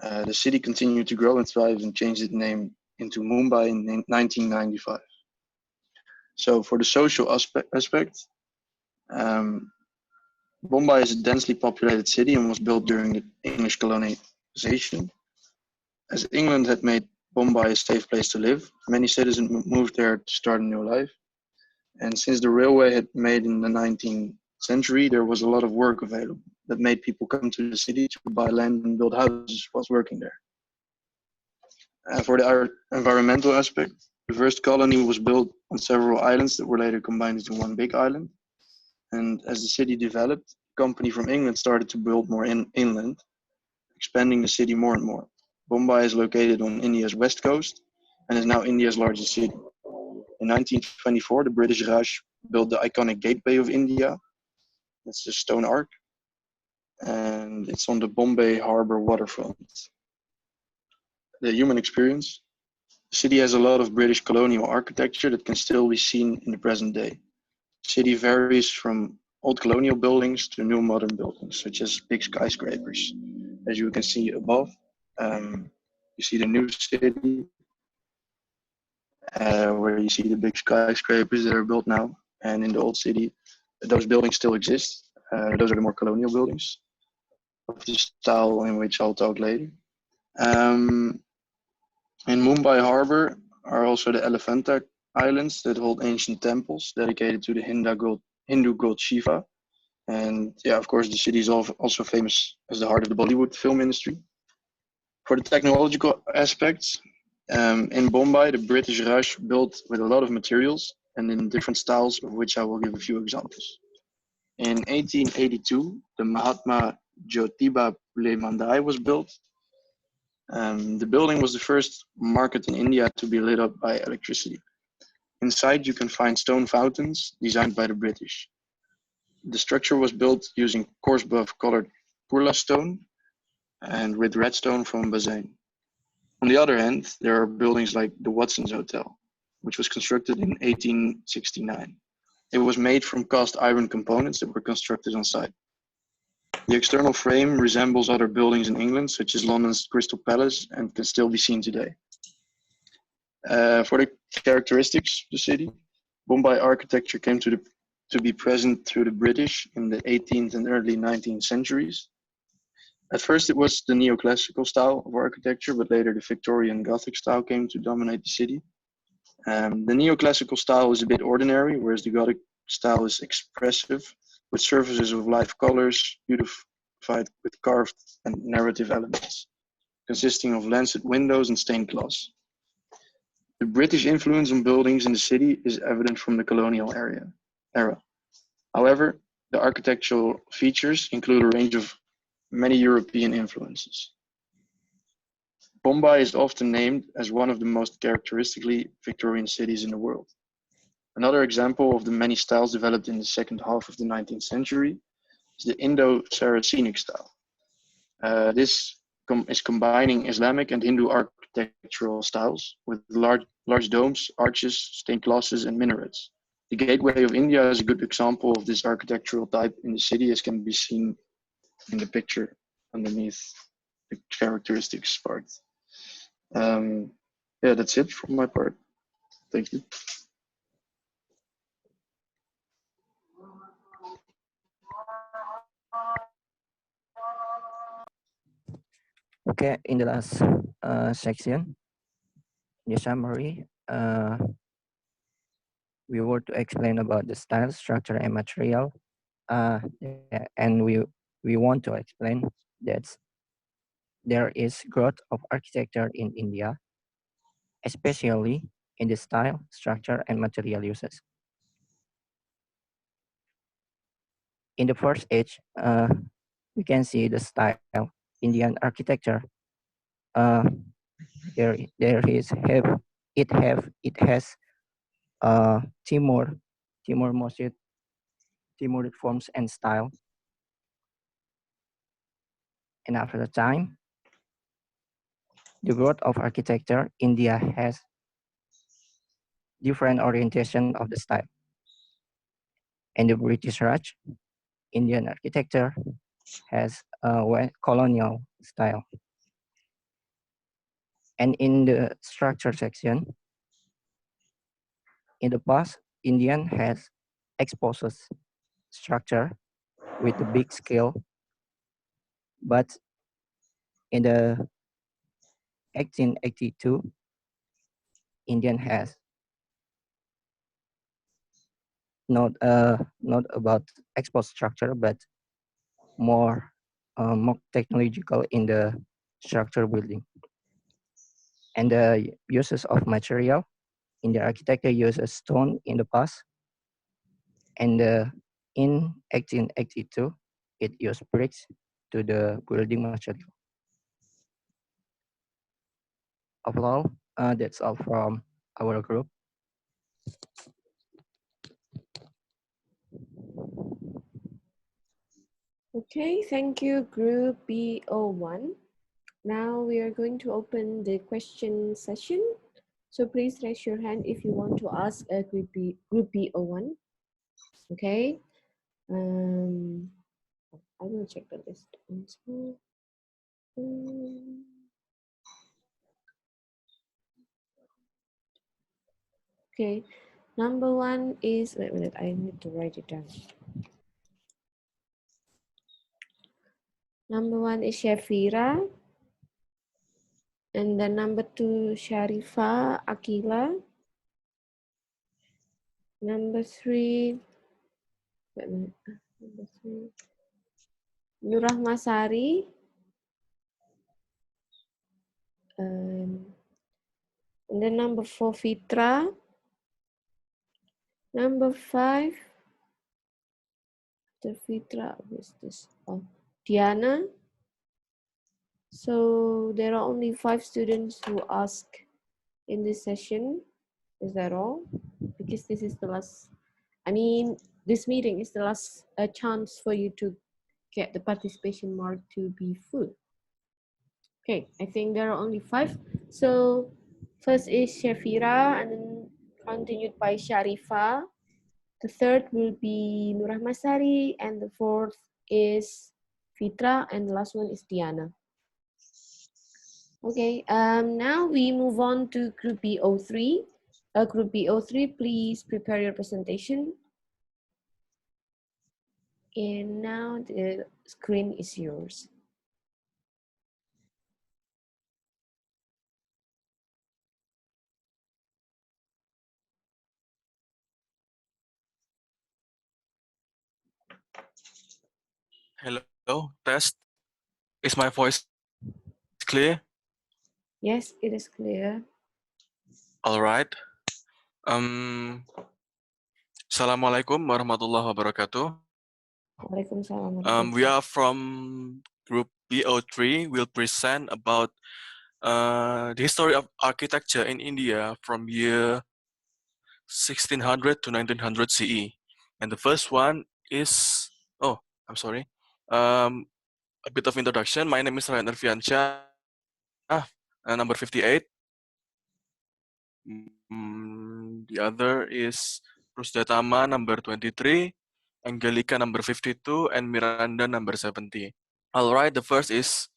S8: The city continued to grow and thrive and changed its name into Mumbai in 1995. So for the social aspect, Bombay is a densely populated city and was built during the English colonization. As England had made Bombay a safe place to live, many citizens moved there to start a new life. And since the railway had made in the 19th century, there was a lot of work available that made people come to the city to buy land and build houses whilst working there. For the environmental aspect, the first colony was built on several islands that were later combined into one big island. And as the city developed, a company from England started to build more inland, expanding the city more and more. Bombay is located on India's west coast and is now India's largest city. In 1924, the British Raj built the iconic Gateway of India. That's the stone arch, and it's on the Bombay Harbor waterfront. The human experience. The city has a lot of British colonial architecture that can still be seen in the present day. The city varies from old colonial buildings to new modern buildings, such as big skyscrapers. As you can see above, you see the new city, where you see the big skyscrapers that are built now. And in the old city, those buildings still exist. Those are the more colonial buildings of the style in which I'll talk later. In Mumbai Harbor are also the Elephanta Islands that hold ancient temples dedicated to the Hindu god Shiva. And yeah, of course, the city is also famous as the heart of the Bollywood film industry. For the technological aspects, in Bombay, the British Raj built with a lot of materials and in different styles, of which I will give a few examples. In 1882, the Mahatma Jyotiba Phule Mandai was built. The building was the first market in India to be lit up by electricity. Inside, you can find stone fountains designed by the British. The structure was built using coarse buff colored Purla stone and with redstone from Bazaine. On the other hand, there are buildings like the Watson's Hotel, which was constructed in 1869. It was made from cast iron components that were constructed on site. The external frame resembles other buildings in England, such as London's Crystal Palace, and can still be seen today. For the characteristics of the city, Bombay architecture came to be present through the British in the 18th and early 19th centuries. At first, it was the neoclassical style of architecture, but later the Victorian Gothic style came to dominate the city. The neoclassical style is a bit ordinary, whereas the Gothic style is expressive, with surfaces of live colors, beautified with carved and narrative elements, consisting of lancet windows and stained glass. The British influence on buildings in the city is evident from the colonial era. However, the architectural features include a range of many European influences. Bombay is often named as one of the most characteristically Victorian cities in the world. Another example of the many styles developed in the second half of the 19th century is the Indo-Saracenic style. This is combining Islamic and Hindu architectural styles with large domes, arches, stained glasses, and minarets. The Gateway of India is a good example of this architectural type in the city, as can be seen in the picture underneath the characteristics part. Yeah, that's it from my part. Thank you.
S6: Okay, in the last section, the summary, we were to explain about the style, structure, and material. And we want to explain that there is growth of architecture in India, especially in the style, structure, and material uses. In the first age, we can see the style, Indian architecture. Uh, there is it has Timur Mosque, Timurid forms and style. And after the time, the growth of architecture, India has different orientation of the style. And the British Raj, Indian architecture has a colonial style. And in the structure section, in the past, Indian has exposes structure with a big scale, but in the 1882, Indian has not about exposed structure, but more technological in the structure building. And the uses of material in the architecture uses stone in the past, and in 1882 it used bricks to the building material. Overall, that's all from our group.
S2: Okay, thank you, Group BO1. Now we are going to open the question session. So please raise your hand if you want to ask a Group BO1. Okay. I will check the list once more. Okay. Number one is, wait a minute, I need to write it down. Number one is Shafira. And then number two, Sharifa Akila. Number three, wait a minute. Number three, Nurahmasari. And then number four, Fitra. Number five, the Fitra, who is this? Oh, Diana. So there are only 5 students who ask in this session. Is that all? Because this is the last, I mean, this meeting is the last chance for you to get the participation mark to be full. Okay, I think there are only 5. So first is Shafira, and then continued by Sharifa. The third will be Nurahmasari, and the fourth is Fitra, and the last one is Diana. Okay, now we move on to Group BO3. Group BO3, please prepare your presentation. And now the screen is yours.
S9: Hello, test. Is my voice clear?
S2: Yes, it is clear.
S9: All right. Assalamualaikum warahmatullahi wabarakatuh.
S2: Waalaikumsalam.
S9: We are from Group BO3. We'll present about the history of architecture in India from year 1600 to 1900 CE. And the first one is, oh, I'm sorry. A bit of introduction. My name is Ryan Arfiansyah, number 58. The other is Rusdatama, number 23, Angelica, number 52, and Miranda, number 70. All right, the first is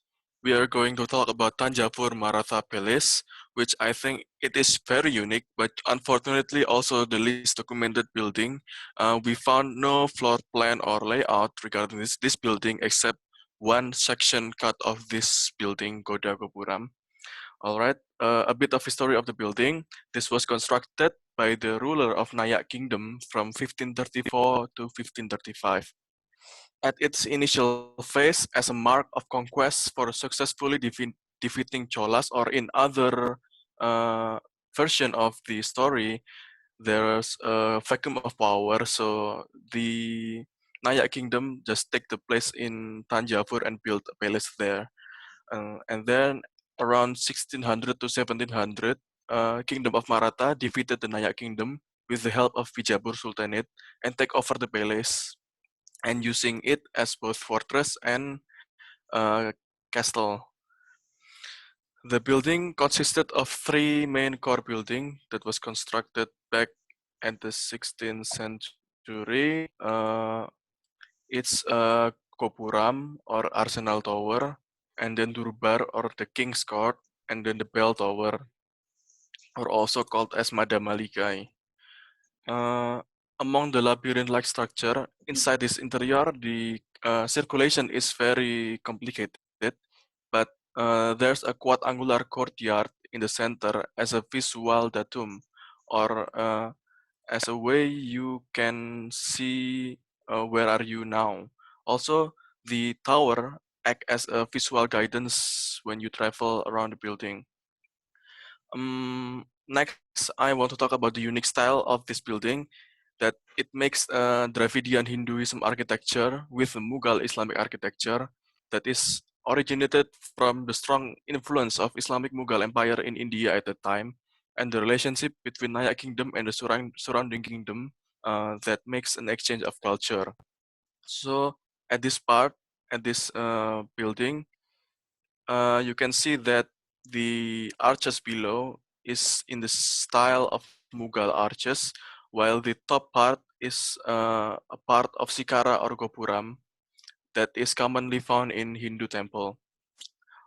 S9: we are going to talk about Tanjavur Maratha Palace, which I think it is very unique, but unfortunately also the least documented building. We found no floor plan or layout regarding this building except one section cut of this building, Goda Gopuram. All right, a bit of history of the building. This was constructed by the ruler of Nayak Kingdom from 1534 to 1535. At its initial phase, as a mark of conquest for successfully defeating Cholas, or in other version of the story, there's a vacuum of power, so the Nayak Kingdom just take the place in Tanjavur and build a palace there. And then around 1600 to 1700, Kingdom of Maratha defeated the Nayak Kingdom with the help of Bijapur Sultanate and take over the palace and using it as both fortress and castle. The building consisted of three main core buildings that was constructed back at the 16th century. It's Kopuram or Arsenal Tower, and then Durbar or the King's Court, and then the Bell Tower, or also called as Madamalikai. Among the labyrinth-like structure, inside this interior, the circulation is very complicated, but there's a quadrangular courtyard in the center as a visual datum, or as a way you can see where are you now. Also, the tower act as a visual guidance when you travel around the building. Next, I want to talk about the unique style of this building, that it makes Dravidian Hinduism architecture with Mughal Islamic architecture that is originated from the strong influence of Islamic Mughal Empire in India at the time, and the relationship between Nayak Kingdom and the surrounding kingdom that makes an exchange of culture. So at this building, you can see that the arches below is in the style of Mughal arches, while the top part is a part of Sikara or Gopuram that is commonly found in Hindu temple.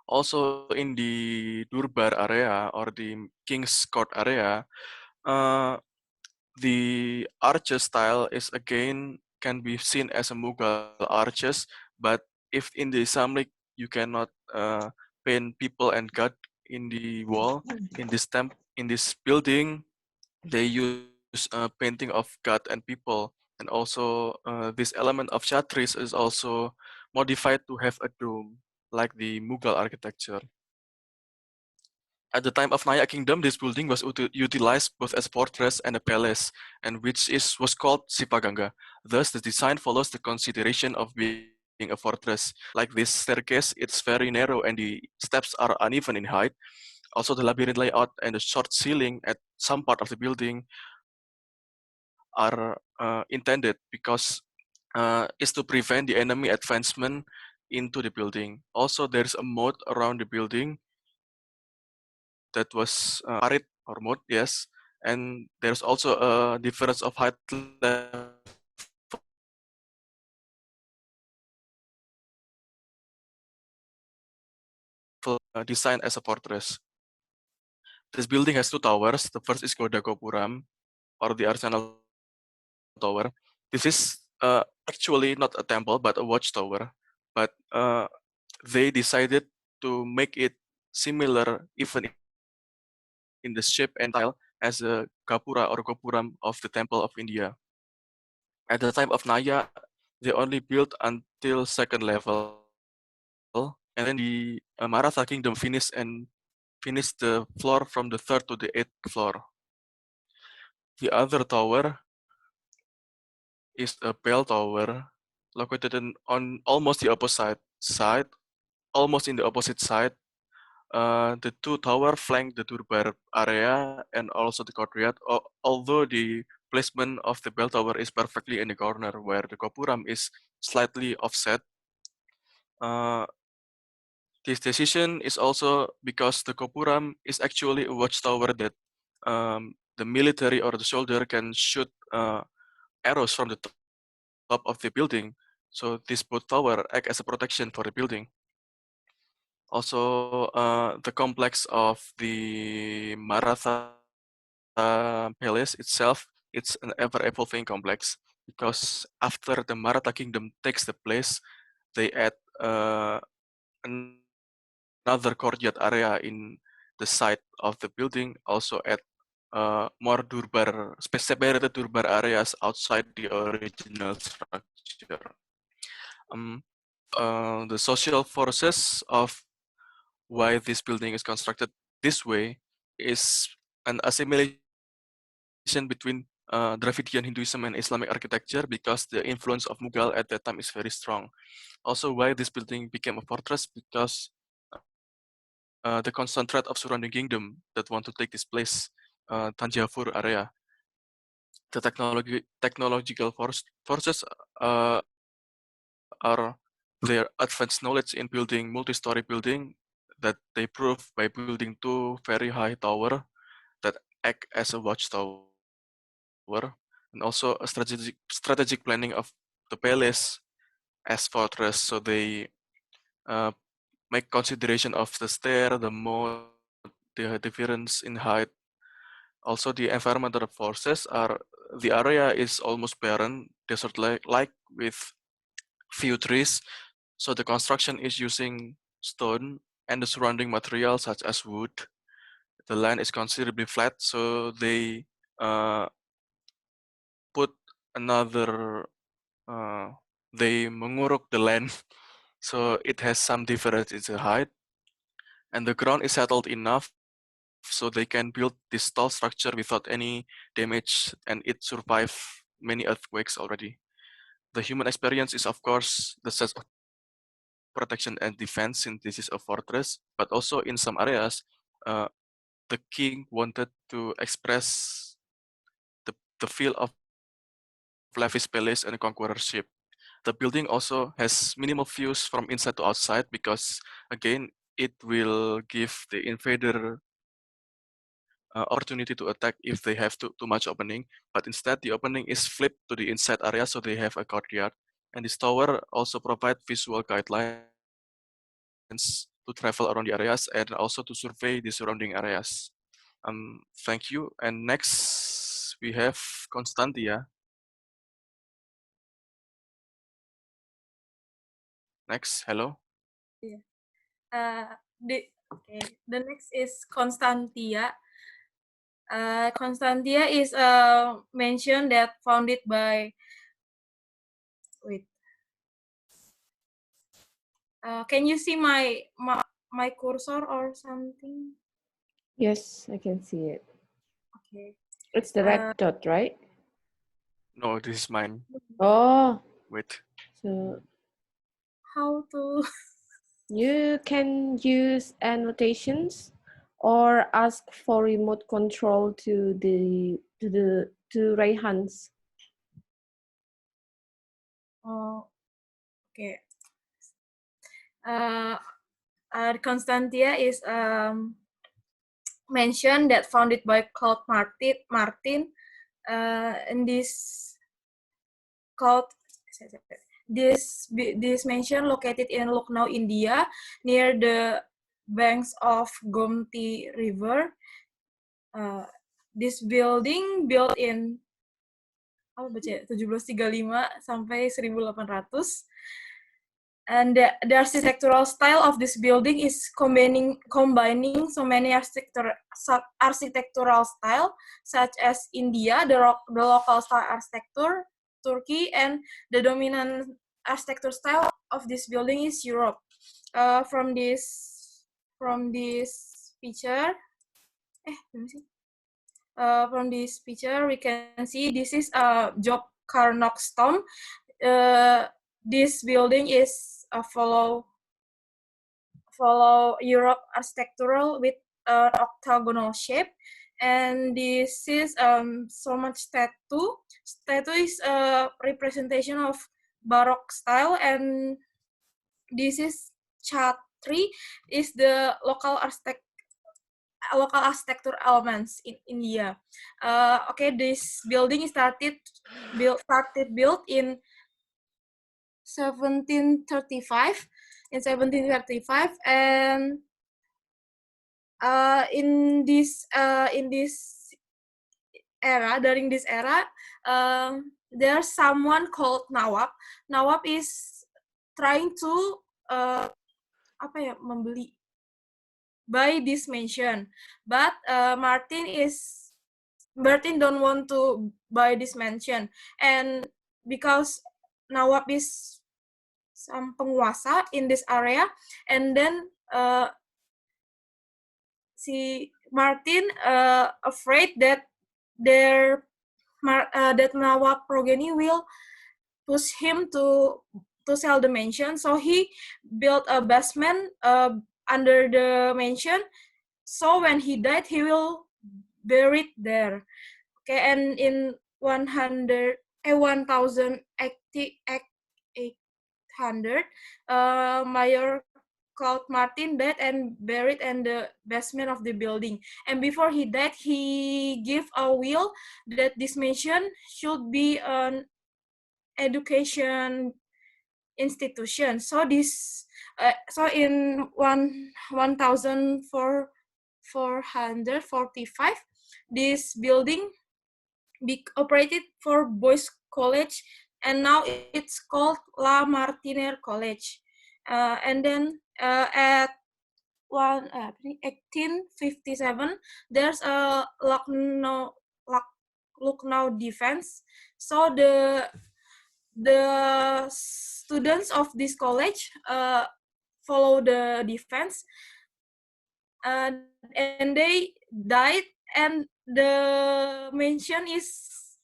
S9: Also in the Durbar area or the King's Court area, the arches style is again can be seen as a Mughal arches, but if in the Islamic you cannot paint people and God in the wall, in this building, they use painting of God and people, and also this element of Chatris is also modified to have a dome like the Mughal architecture. At the time of Nayak Kingdom, this building was utilized both as a fortress and a palace, and was called Sipaganga. Thus, the design follows the consideration of being a fortress. Like this staircase, it's very narrow and the steps are uneven in height. Also, the labyrinth layout and the short ceiling at some part of the building are intended because it's to prevent the enemy advancement into the building. Also, there's a moat around the building that was parit or moat, yes. And there's also a difference of height level designed as a fortress. This building has two towers. The first is Goda Gopuram, or the Arsenal Tower. This is actually not a temple, but a watchtower. But they decided to make it similar, even in the shape and style, as a Gapura or Gopuram of the Temple of India. At the time of Naya, they only built until second level, and then the Maratha Kingdom finished the floor from the third to the eighth floor. The other tower is a bell tower located on almost the opposite side. The two towers flank the Durbar area and also the courtyard, although the placement of the bell tower is perfectly in the corner where the Gopuram is slightly offset. This decision is also because the Gopuram is actually a watchtower that the military or the soldier can shoot arrows from the top of the building. So this both tower act as a protection for the building. Also, the complex of the Maratha Palace itself, it's an ever-evolving complex because after the Maratha Kingdom takes the place, they add another courtyard area in the side of the building, also add more durbar, separated durbar areas outside the original structure. The social forces of why this building is constructed this way is an assimilation between Dravidian Hinduism and Islamic architecture, because the influence of Mughal at that time is very strong. Also, why this building became a fortress, because the constant threat of surrounding kingdom that want to take this place, Tanjavur area. The technological forces are their advanced knowledge in building multi-story building that they prove by building 2 very high tower that act as a watchtower, and also a strategic planning of the palace as fortress. So they make consideration of the stair, the moat, the difference in height. Also, the environmental forces are, the area is almost barren, desert-like with few trees. So the construction is using stone and the surrounding materials such as wood. The land is considerably flat, so they put another, they menguruk the land, so it has some difference in the height, and the ground is settled enough so they can build this tall structure without any damage, and it survived many earthquakes already. The human experience is, of course, the sense of protection and defense, since this is a fortress, but also in some areas, the king wanted to express the feel of lavish palace and conquerorship. The building also has minimal views from inside to outside, because again, it will give the invader opportunity to attack if they have too much opening, but instead the opening is flipped to the inside area, so they have a courtyard. And this tower also provide visual guidelines to travel around the areas and also to survey the surrounding areas. Thank you. And next we have Constantia. Next, hello.
S7: Yeah. The next is Constantia. Constantia is a mansion that founded by, can you see my cursor or something?
S2: Yes, I can see it.
S7: Okay.
S2: It's the red dot, right?
S9: No, this is mine.
S2: Oh.
S9: Wait.
S2: So
S7: how to?
S2: You can use annotations or ask for remote control to Rayhan's.
S7: Oh, okay. Constantia is mentioned that founded by Claude Martin. And this mansion located in Lucknow, India, near the banks of Gomti River. This building built in 1735 sampai 1800. And the architectural style of this building is combining so many architectural style, such as India, the local style architecture, Turkey, and the dominant architecture style of this building is Europe. From this picture, from this picture we can see this is Job Carnock's tomb. This building is follow Europe architectural with octagonal shape, and this is so much statue. Statue is a representation of Baroque style, and this is Chhatri is the local architecture elements in India. Okay, this building started built in 1735. And in this era, during this era, there's someone called Nawab. Nawab is trying to
S10: membeli buy this mansion, but Martin don't want to buy this mansion, and because Nawab is some penguasa in this area, and then si Martin afraid that that Nawab progeny will push him to sell the mansion, so he built a basement under the mansion. So when he died, he will buried there. Okay, and in 1800, Mayor called Martin died and buried in the basement of the building. And before he died, he gave a will that this mansion should be an education institution. So this, so in 1445, this building operated for boys college, and now it's called La Martiniere College. And then at 1857, there's a Lucknow defense. So the students of this college follow the defense, and they died, and the mansion is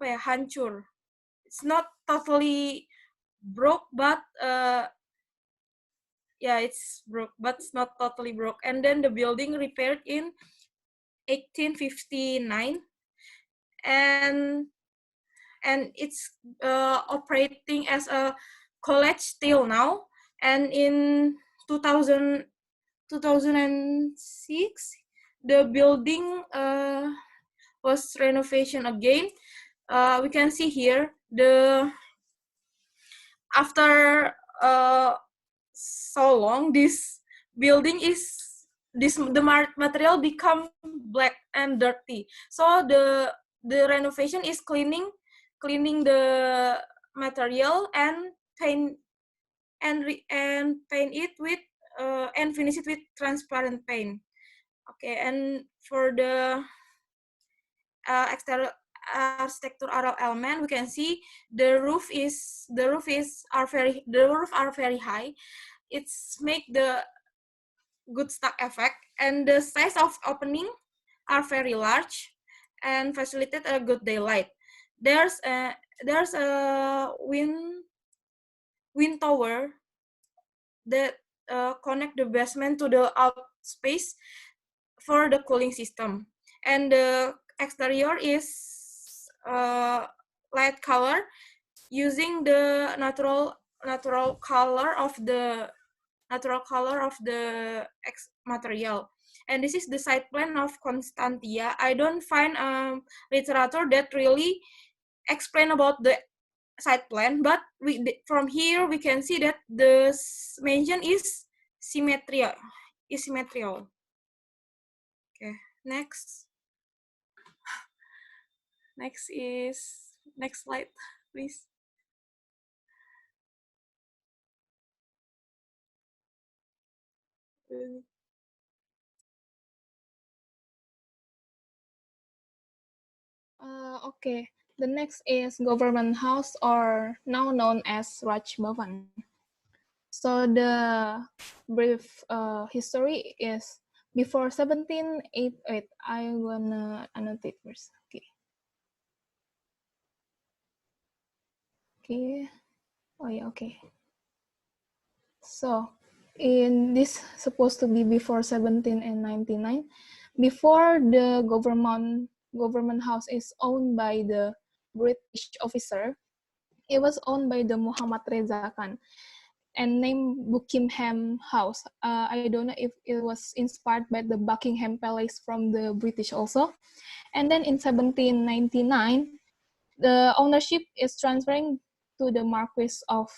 S10: hancur. It's not totally broke, but yeah, it's broke, but it's not totally broke. And then the building repaired in 1859, and it's operating as a college till now. And in 2006, the building was renovation again. We can see here after so long, this building the material become black and dirty. So the renovation is cleaning the material and paint it with and finish it with transparent paint. Okay, and for the exterior architectural element, we can see the roof are very high. It's make the good stuck effect, and the size of opening are very large and facilitate a good daylight. There's a wind tower that connect the basement to the out space for the cooling system, and the exterior is light color using the natural color of the material. And this is the site plan of Constantia. I don't find literature that really explain about the site plan, but from here we can see that the mansion is symmetrical. Okay, next slide, please.
S4: Okay, the next is Government House, or now known as Raj Bhavan. So the brief history is before 1788. I'm gonna annotate first. Okay. Okay. Oh yeah. Okay. So in this supposed to be before 1799. Before the government house is owned by the British officer, it was owned by the Muhammad Reza Khan and named Buckingham House. I don't know if it was inspired by the Buckingham Palace from the British also. And then in 1799, the ownership is transferring to the Marquis of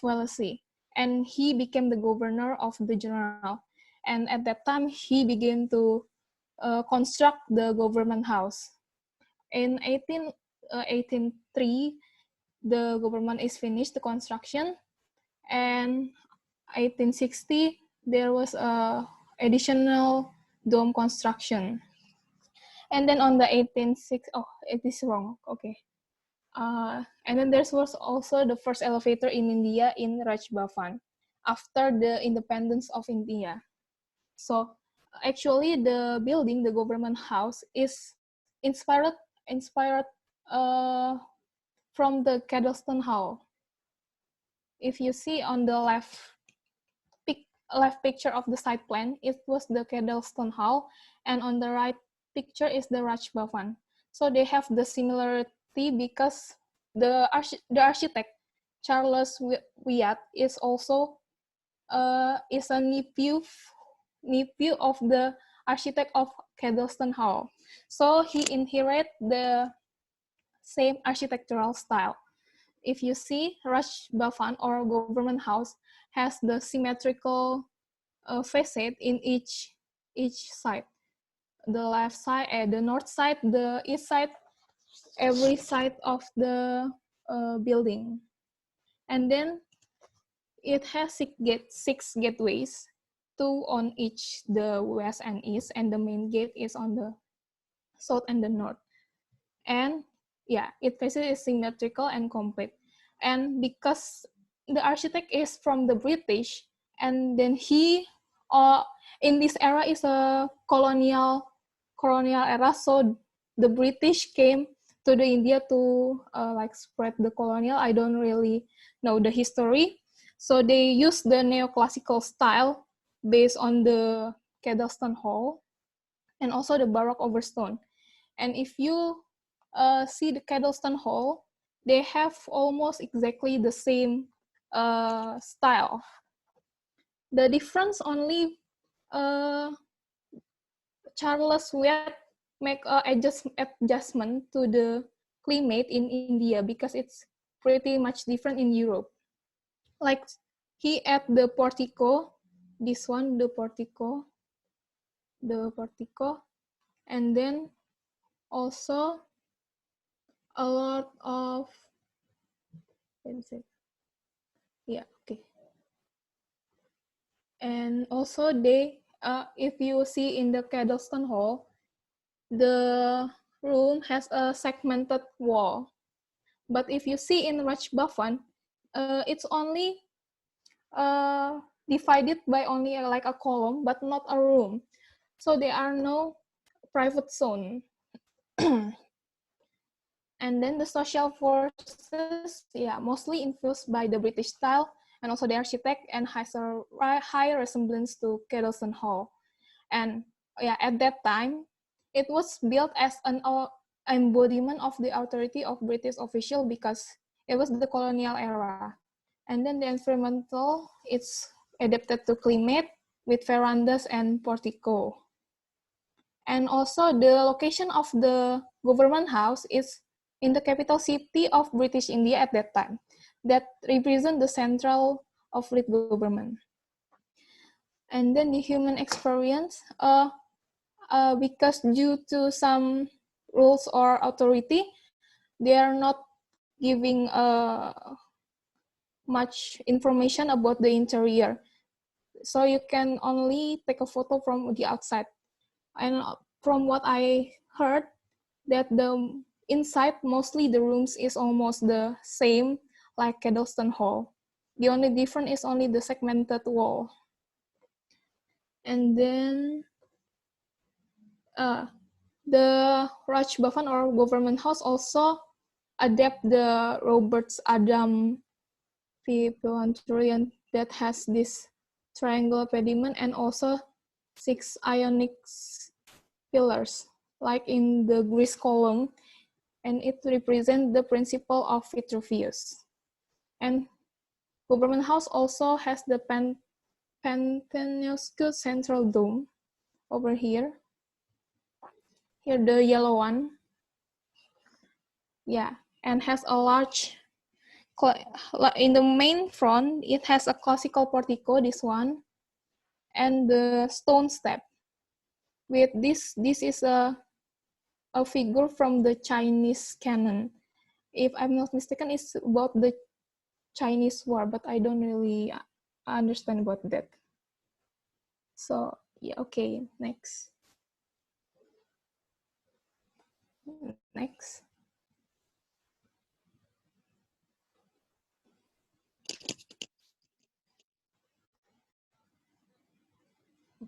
S4: Wellesley, and he became the governor of the general. And at that time, he began to construct the government house. In 1803, the government is finished the construction,
S11: And 1860, there was a additional dome construction. And then on the 1860, oh, it is wrong, okay. And then there was also the first elevator in India in Raj Bhavan after the independence of India. So actually the building, the government house, is inspired from the Kedleston Hall. If you see on the left picture of the site plan, it was the Kedleston Hall, and on the right picture is the Raj Bhavan. So they have the similarity because the architect Charles Wyatt is also is a nephew of the architect of Kedleston Hall. So he inherited the same architectural style. If you see, Raj Bhavan or government house has the symmetrical facade in each side. The left side, the north side, the east side, every side of the building. And then it has six gateways, 2 on each the west and east, and the main gate is on the south and the north. And yeah, its facade is symmetrical and complete. And because the architect is from the British, and then he in this era is a colonial era, so the British came to the India to like spread the colonial. I don't really know the history. So they used the neoclassical style based on the Kedleston Hall and also the Baroque overstone. And if you see the Kedleston Hall, they have almost exactly the same style. The difference only Charles Wyatt make adjustment to the climate in India because it's pretty much different in Europe. Like he add the portico, this one, the portico, and then also a lot of, yeah, okay. And also they, if you see in the Kedleston Hall, the room has a segmented wall. But if you see in Raj Bhavan, it's only divided by only like a column, but not a room. So there are no private zone. And then the social forces, yeah, mostly influenced by the British style, and also the architect, and has a high resemblance to Kedleston Hall. And yeah, at that time, it was built as an embodiment of the authority of British official because it was the colonial era. And then the environmental, it's adapted to climate with verandas and portico. And also the location of the government house is in the capital city of British India at that time, that represent the central of the government. And then the human experience, because due to some rules or authority, they are not giving much information about the interior. So you can only take a photo from the outside. And from what I heard, that the inside, mostly the rooms is almost the same like Kedleston Hall. The only difference is only the segmented wall. And then the Raj Bhavan or government house also adapt the Roberts Adam Pavilion that has this triangular pediment and also 6 ionic pillars, like in the Greece column, and it represents the principle of Vitruvius. And government house also has the Pentecost central dome over here. Here, the yellow one. Yeah, and has a large, in the main front, it has a classical portico, this one, and the stone step. With this is a figure from the Chinese canon. If I'm not mistaken, it's about the Chinese War, but I don't really understand about that. So yeah, okay, next. Next.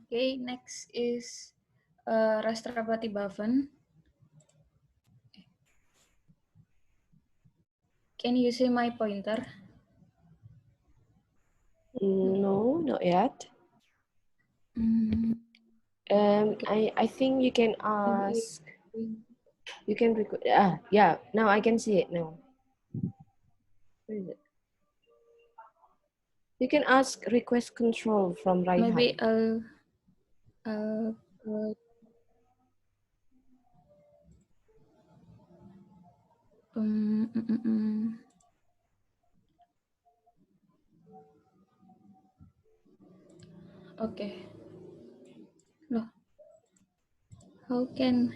S12: Okay, next is Rashtrapati Bhavan. Can you see my pointer?
S2: No, not yet. I think you can ask. You can record. Yeah. Now I can see it now. Where is it? You can ask request control from Raihan.
S12: Maybe okay. Loh, how can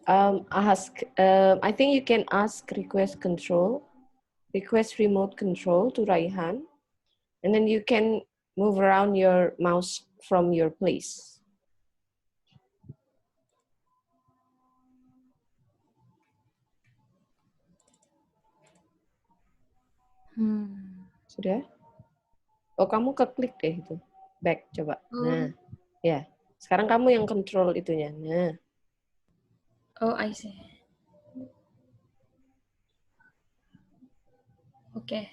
S2: I think you can ask request remote control to Raihan, and then you can move around your mouse from your place. Sudah? Oh, kamu keklik deh itu. Back, coba. Nah, ya. Sekarang kamu yang control itunya. Nah.
S12: Oh, I see. Okay.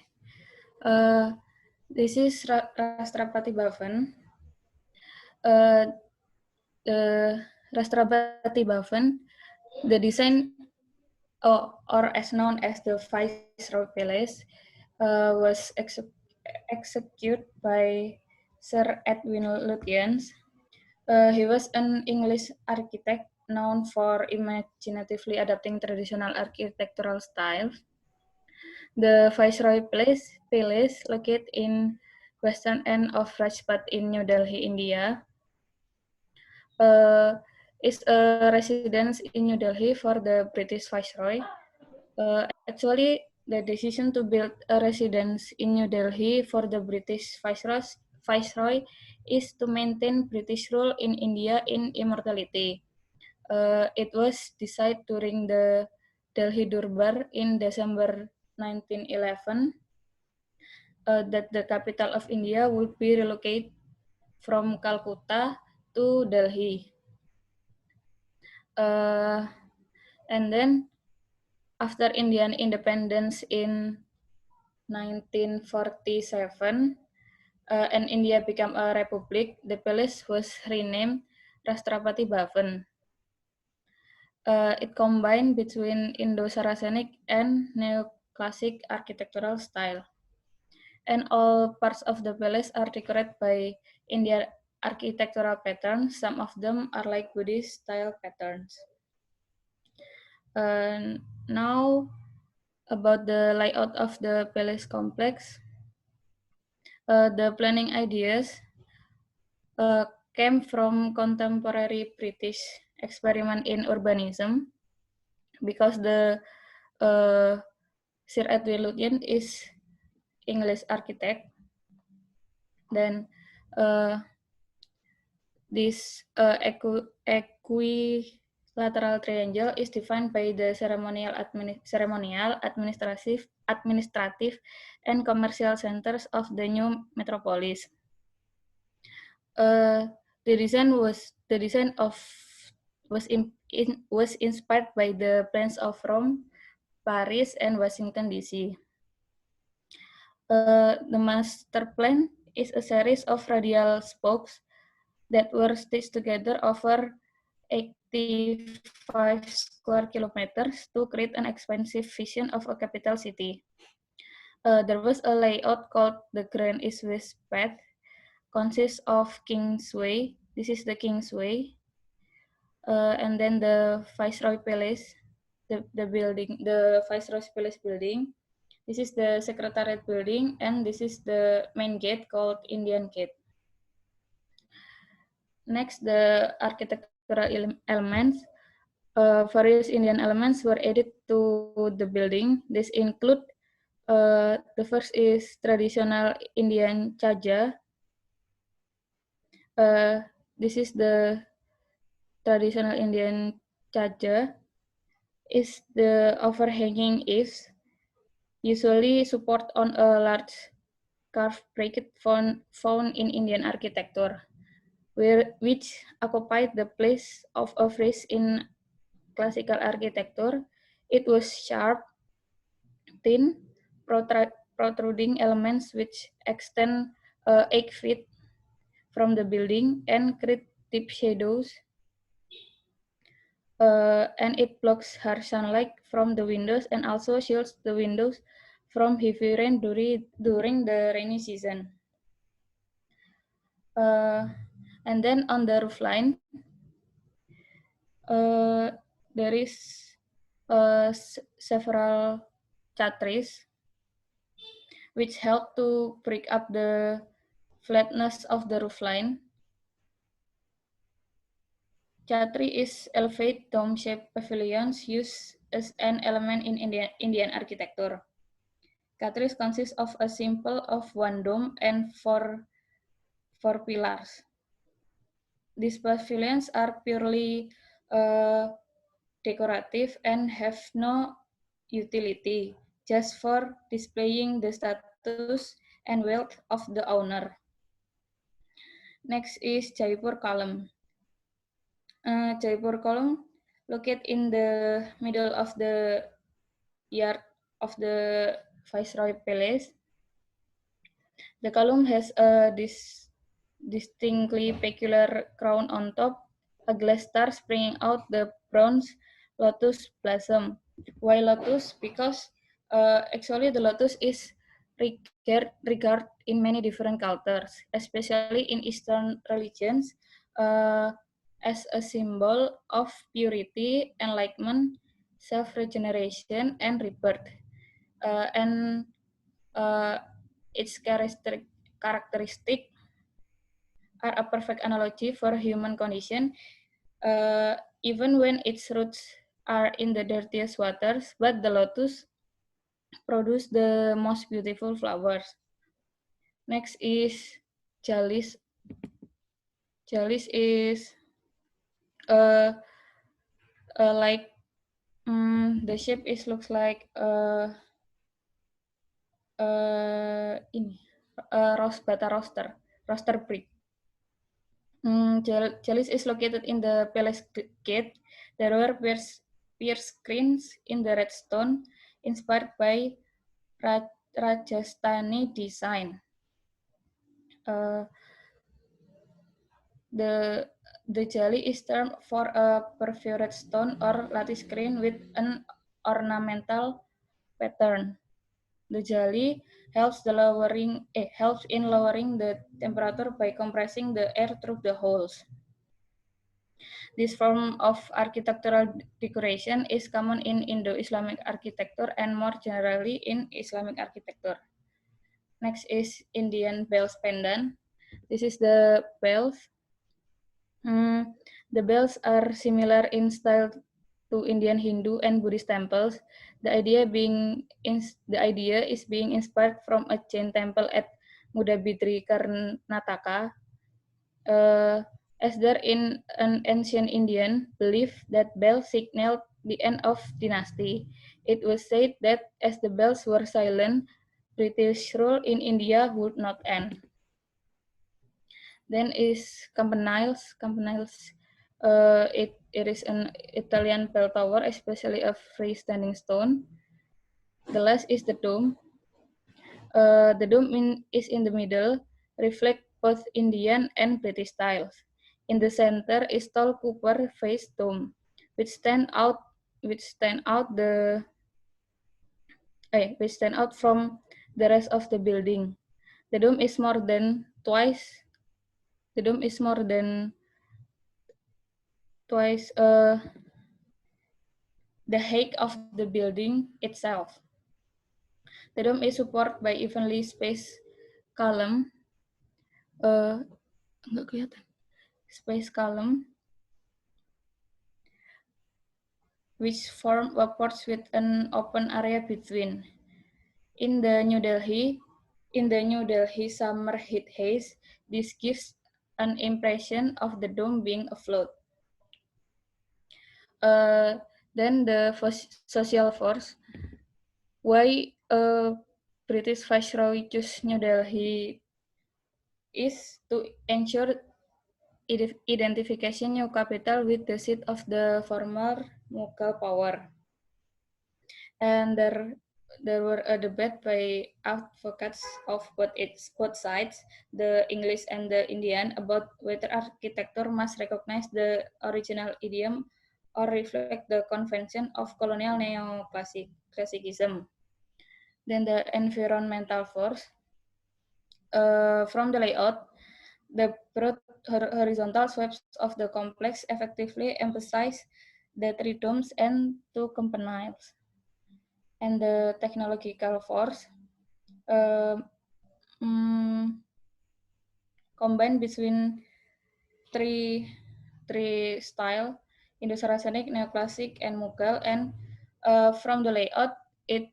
S12: This is Rashtrapati Bhavan. The Rashtrapati Bhavan, the design, or as known as the Viceroy Palace, was executed by Sir Edwin Lutyens. He was an English architect known for imaginatively adapting traditional architectural styles. The Viceroy Palace, located in western end of Rajpath in New Delhi, India, is a residence in New Delhi for the British Viceroy. Actually, the decision to build a residence in New Delhi for the British Viceroy is to maintain British rule in India in immortality. It was decided during the Delhi Durbar in December 1911 that the capital of India would be relocated from Calcutta to Delhi. And then after Indian independence in 1947, and India became a republic, the palace was renamed Rashtrapati Bhavan. It combined between Indo-Saracenic and Neoclassic architectural style. And all parts of the palace are decorated by Indian architectural patterns. Some of them are like Buddhist style patterns. Now about the layout of the palace complex. The planning ideas came from contemporary British experiment in urbanism, because the Sir Edwin Lutyens is English architect. Then this equilateral triangle is defined by the ceremonial, administrative, and commercial centers of the new metropolis. The design was inspired by the plans of Rome, Paris, and Washington D.C. The master plan is a series of radial spokes that were stitched together over 85 square kilometers to create an expansive vision of a capital city. There was a layout called the Grand East-West Path, consists of Kingsway. This is the Kingsway. And then the Viceroy Palace, the building, the Viceroy Palace building. This is the Secretariat building, and this is the main gate called Indian Gate. Next, the architectural elements. Various Indian elements were added to the building. This include The first is traditional Indian chaja. This is the traditional Indian chaja. Is the overhanging eaves, usually support on a large carved bracket found in Indian architecture, which occupied the place of a frieze in classical architecture. It was sharp, thin, protruding elements which extend 8 feet from the building and create deep shadows, and it blocks harsh sunlight from the windows and also shields the windows from heavy rain during the rainy season. And then on the roof line, there is several chhatris which help to break up the flatness of the roof line. Chhatri is elevated dome-shaped pavilions used as an element in Indian architecture. Chhatris consist of a simple of one dome and four pillars. These pavilions are purely decorative and have no utility, just for displaying the status and wealth of the owner. Next is Jaipur column. Jaipur column located in the middle of the yard of the Viceroy Palace. The column has a distinctly peculiar crown on top, a glass star springing out the bronze lotus blossom. Why lotus? Because actually the lotus is regarded in many different cultures, especially in Eastern religions, as a symbol of purity, enlightenment, self-regeneration, and rebirth. And its characteristic are a perfect analogy for human condition, even when its roots are in the dirtiest waters, but the lotus produce the most beautiful flowers. Next is Jalis. Jalis is like the shape is looks like ini bata roaster brick. Jalis is located in the palace gate. There were pier screens in the red stone, inspired by Rajasthani design. The jali is termed for a perforated stone or lattice screen with an ornamental pattern. The jali helps in lowering the temperature by compressing the air through the holes. This form of architectural decoration is common in Indo-Islamic architecture and more generally in Islamic architecture. Next is Indian bells pendant. This is the bells. The bells are similar in style to Indian Hindu and Buddhist temples. The idea is being inspired from a Jain temple at Mudabidri, Karnataka. As there in an ancient Indian belief that bells signaled the end of dynasty. It was said that as the bells were silent, British rule in India would not end. Then is Campaniles. It is an Italian bell tower, especially a freestanding stone. The last is the dome. The dome is in the middle, reflect both Indian and British styles. In the center is tall copper-faced dome, which stand out from the rest of the building. The dome is more than twice the height of the building itself. The dome is supported by evenly spaced column. Which form upwards with an open area between. In the New Delhi summer heat haze, this gives an impression of the dome being afloat. Then the social force. Why British Viceroy chose New Delhi is to ensure identification new capital with the seat of the former Mughal power. And there were a debate by advocates of both sides, the English and the Indian, about whether architecture must recognize the original idiom or reflect the convention of colonial neoclassicism. Then the environmental force. From the layout, the broad horizontal sweeps of the complex effectively emphasize the three domes and two campaniles. And the technological force combined between three style, Indo-Saracenic, Neoclassic, and Mughal. And from the layout, it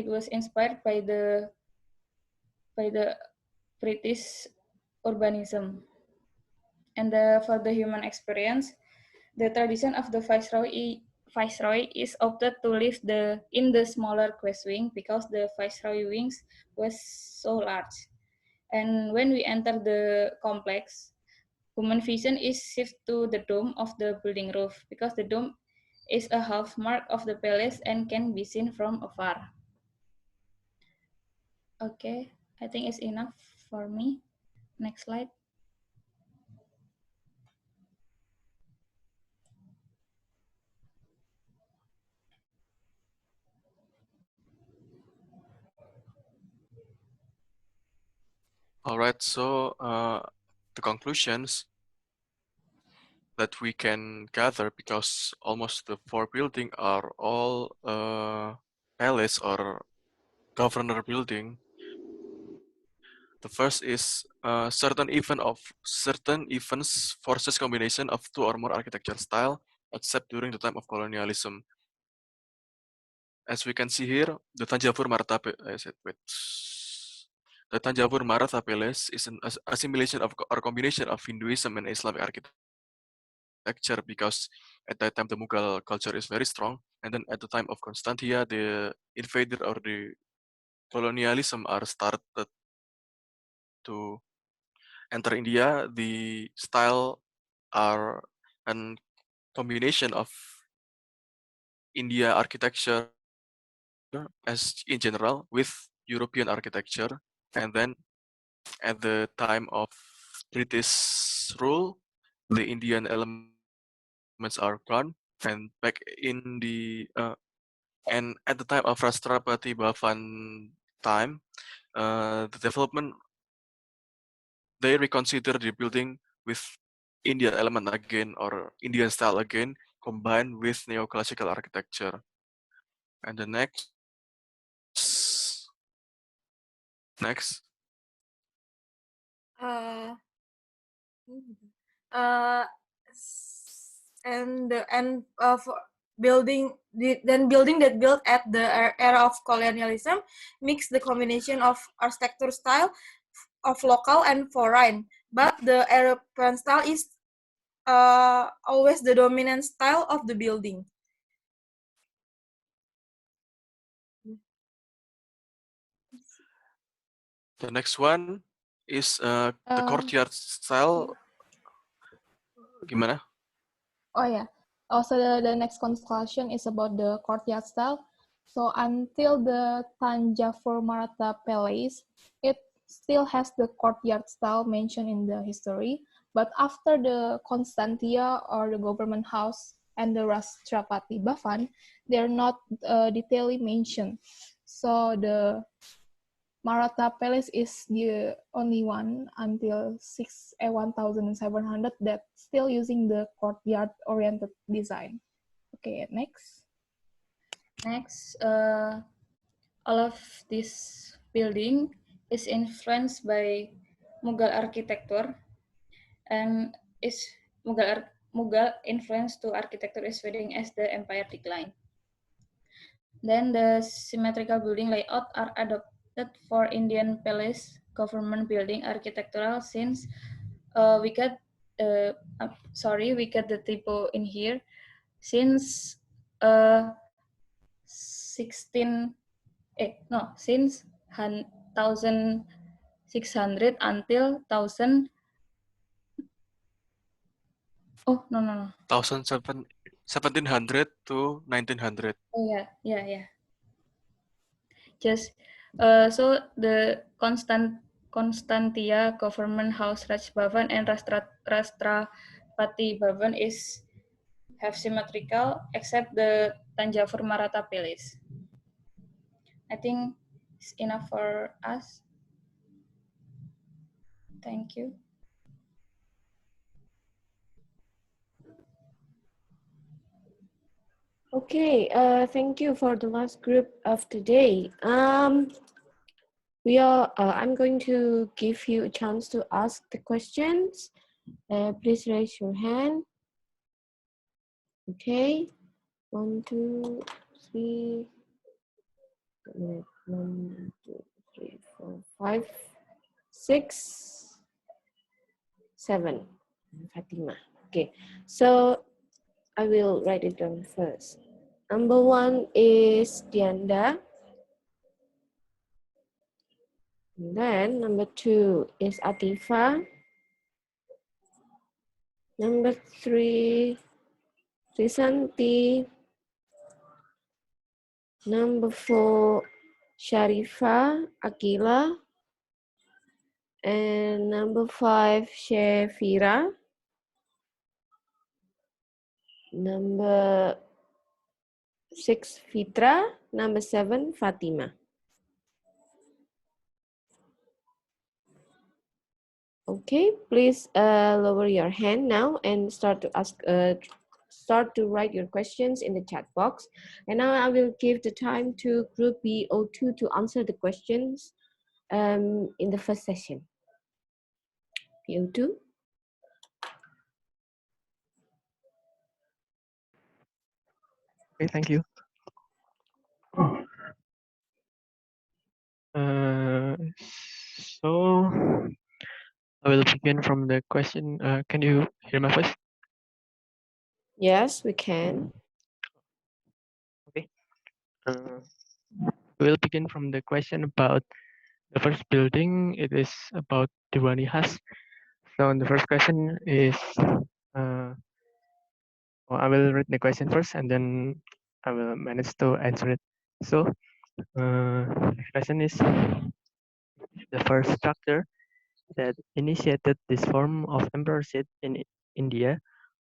S12: was inspired by the British urbanism. And for the human experience, the tradition of the Viceroy is opted to live in the smaller quest wing because the Viceroy wings was so large. And when we enter the complex, human vision is shifted to the dome of the building roof because the dome is a half mark of the palace and can be seen from afar. Okay, I think it's enough for me. Next slide.
S9: All right, so the conclusions that we can gather, because almost the four buildings are all palace or governor building. The first is certain events forces combination of two or more architecture style, except during the time of colonialism. As we can see here, the Tanjavur Maratha the Tanjavur Maratha Palace is an assimilation of or combination of Hinduism and Islamic architecture, because at that time the Mughal culture is very strong, and then at the time of Constantia, the invader or the colonialism are started to enter India. The style are a combination of India architecture as in general with European architecture, and then at the time of British rule, the Indian elements are gone, and back in the and at the time of Rashtrapati Bhavan time, the development, they reconsider the building with Indian element again or Indian style again, combined with neoclassical architecture. And the next.
S10: For building that built at the era of colonialism mix the combination of architecture style of local and foreign, but the European style is always the dominant style of the building.
S9: The next one is the courtyard style. Gimana?
S11: Oh yeah. Also, the next discussion is about the courtyard style. So until the Tanjavur Maratha Palace, it still has the courtyard style mentioned in the history. But after the Constantia or the government house and the Rashtrapati Bhavan, they're not detailedly mentioned. So the Maratha Palace is the only one until 1700 that still using the courtyard-oriented design. Okay, next.
S12: Next, all of this building is influenced by Mughal architecture, and is Mughal influence to architecture is fading as the empire decline. Then the symmetrical building layout are adopted for Indian palace government building architectural since we got we got the typo in here since 16 since 1600 until 1000. Oh, no.
S9: 1700 to 1900.
S12: Oh, yeah. Just so the Constantia Government House Raj Bhavan and Rastrapati Bhavan have symmetrical except the Tanjavur Maratha Palace. I think it's enough for us. Thank you.
S2: Okay, thank you for the last group of today. I'm going to give you a chance to ask the questions. Please raise your hand. Okay, 1, 2, 3. 1, 2, 3, 4, 5, 6, 7. Fatima. Okay, so I will write it down first. Number 1 is Dianda. And then number 2 is Atifa. Number 3, Trisanti. Number 4, Sharifa Akila. And number 5, Shefira. Number 6, Fitra. Number 7, Fatima. Okay, please lower your hand now and start to write your questions in the chat box. And now I will give the time to group BO2 to answer the questions in the first session. BO2.
S1: Okay, thank you. So I will begin from the question. Can you hear my voice?
S2: Yes, we can.
S1: Okay. We'll begin from the question about the first building. It is about Diwani Khas. So the first question is, I will read the question first and then I will manage to answer it. So the question is, the first structure that initiated this form of emperorship in India,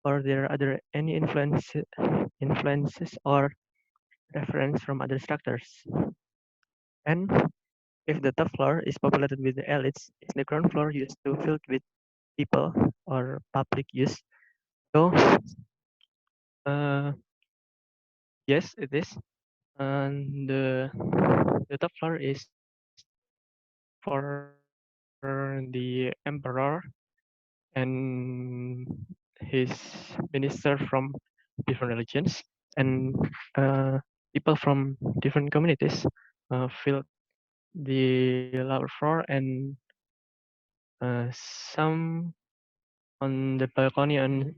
S1: or there are other any influences or reference from other structures? And if the top floor is populated with the elites, is the ground floor used to filled with people or public use? So yes, it is. And the top floor is for the emperor and his minister from different religions, and people from different communities fill the lower floor, and some on the balcony on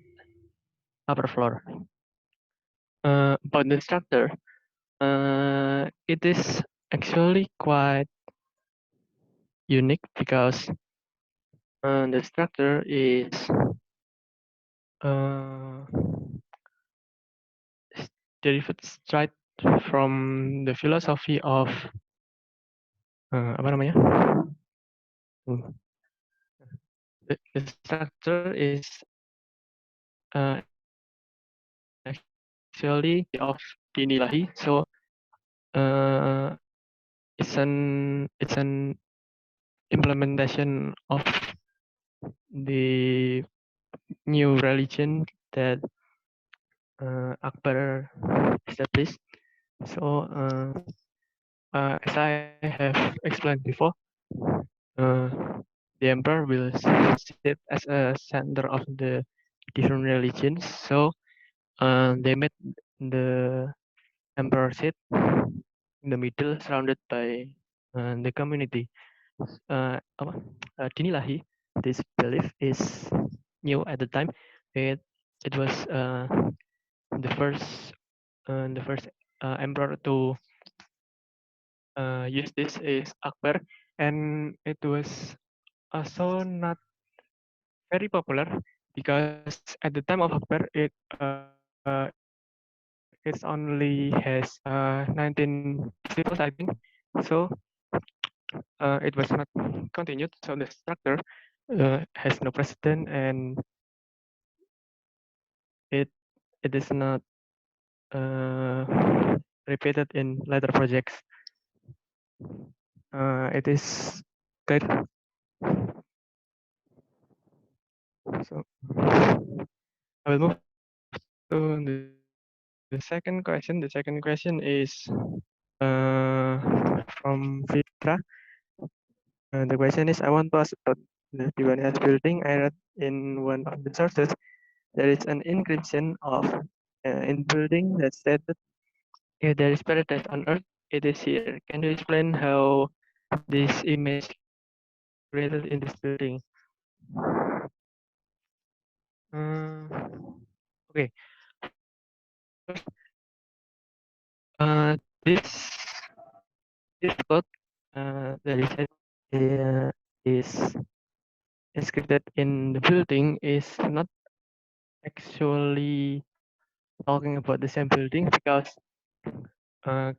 S1: upper floor. About the structure, it is actually quite unique because the structure is derived straight from the philosophy of apa namanya? The structure is actually of Dinilahi, so it's an implementation of the new religion that Akbar established. So as I have explained before, the emperor will sit as a center of the different religions. So they made the emperor seat in the middle, surrounded by the community. Dinilahi, this belief is new at the time. It was the first emperor to use this is Akbar, and it was also not very popular because at the time of Akbar it only has 19 disciples, I think. So it was not continued. So the structure has no precedent, and it is not repeated in later projects. It is good. So I will move to the second question. The second question is from Fitra. The question is, I want to ask about the Diwanihas building. I read in one of the sources there is an inscription of in building that said that if there is paradise on earth, it is here. Can you explain how this image created in this building? Okay. This quote that is inscribed in the building is not actually talking about the same building, because can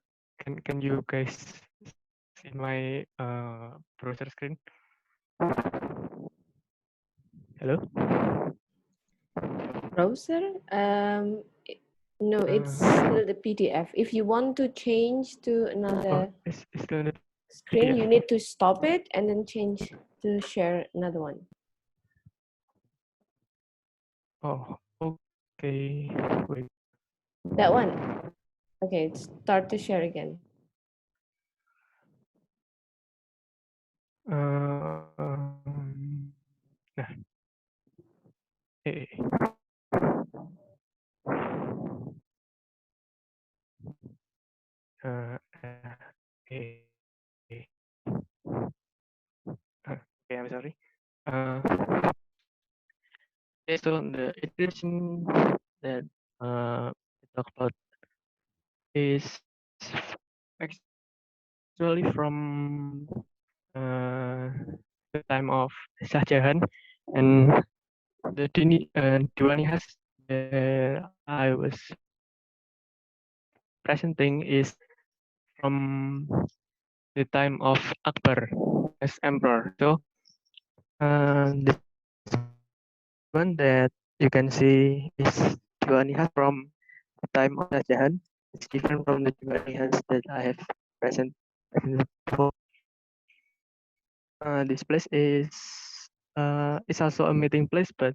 S1: you guys see my browser screen? Hello?
S2: Browser? No, it's still the PDF. If you want to change to another
S1: It's still the
S2: screen,
S1: PDF.
S2: you need to stop it and then change to share another one.
S1: Oh, okay. Wait.
S2: That one. Okay, start to share again.
S1: Nah. Okay, I'm sorry. Okay, so the inscription that we talk about is actually from the time of Shah Jahan, and the Diwanihas that I was presenting is from the time of Akbar as emperor. So this one that you can see is Diwanihas from the time of Shah Jahan. It's different from the Diwanihas that I have presented before. This place is it's also a meeting place, but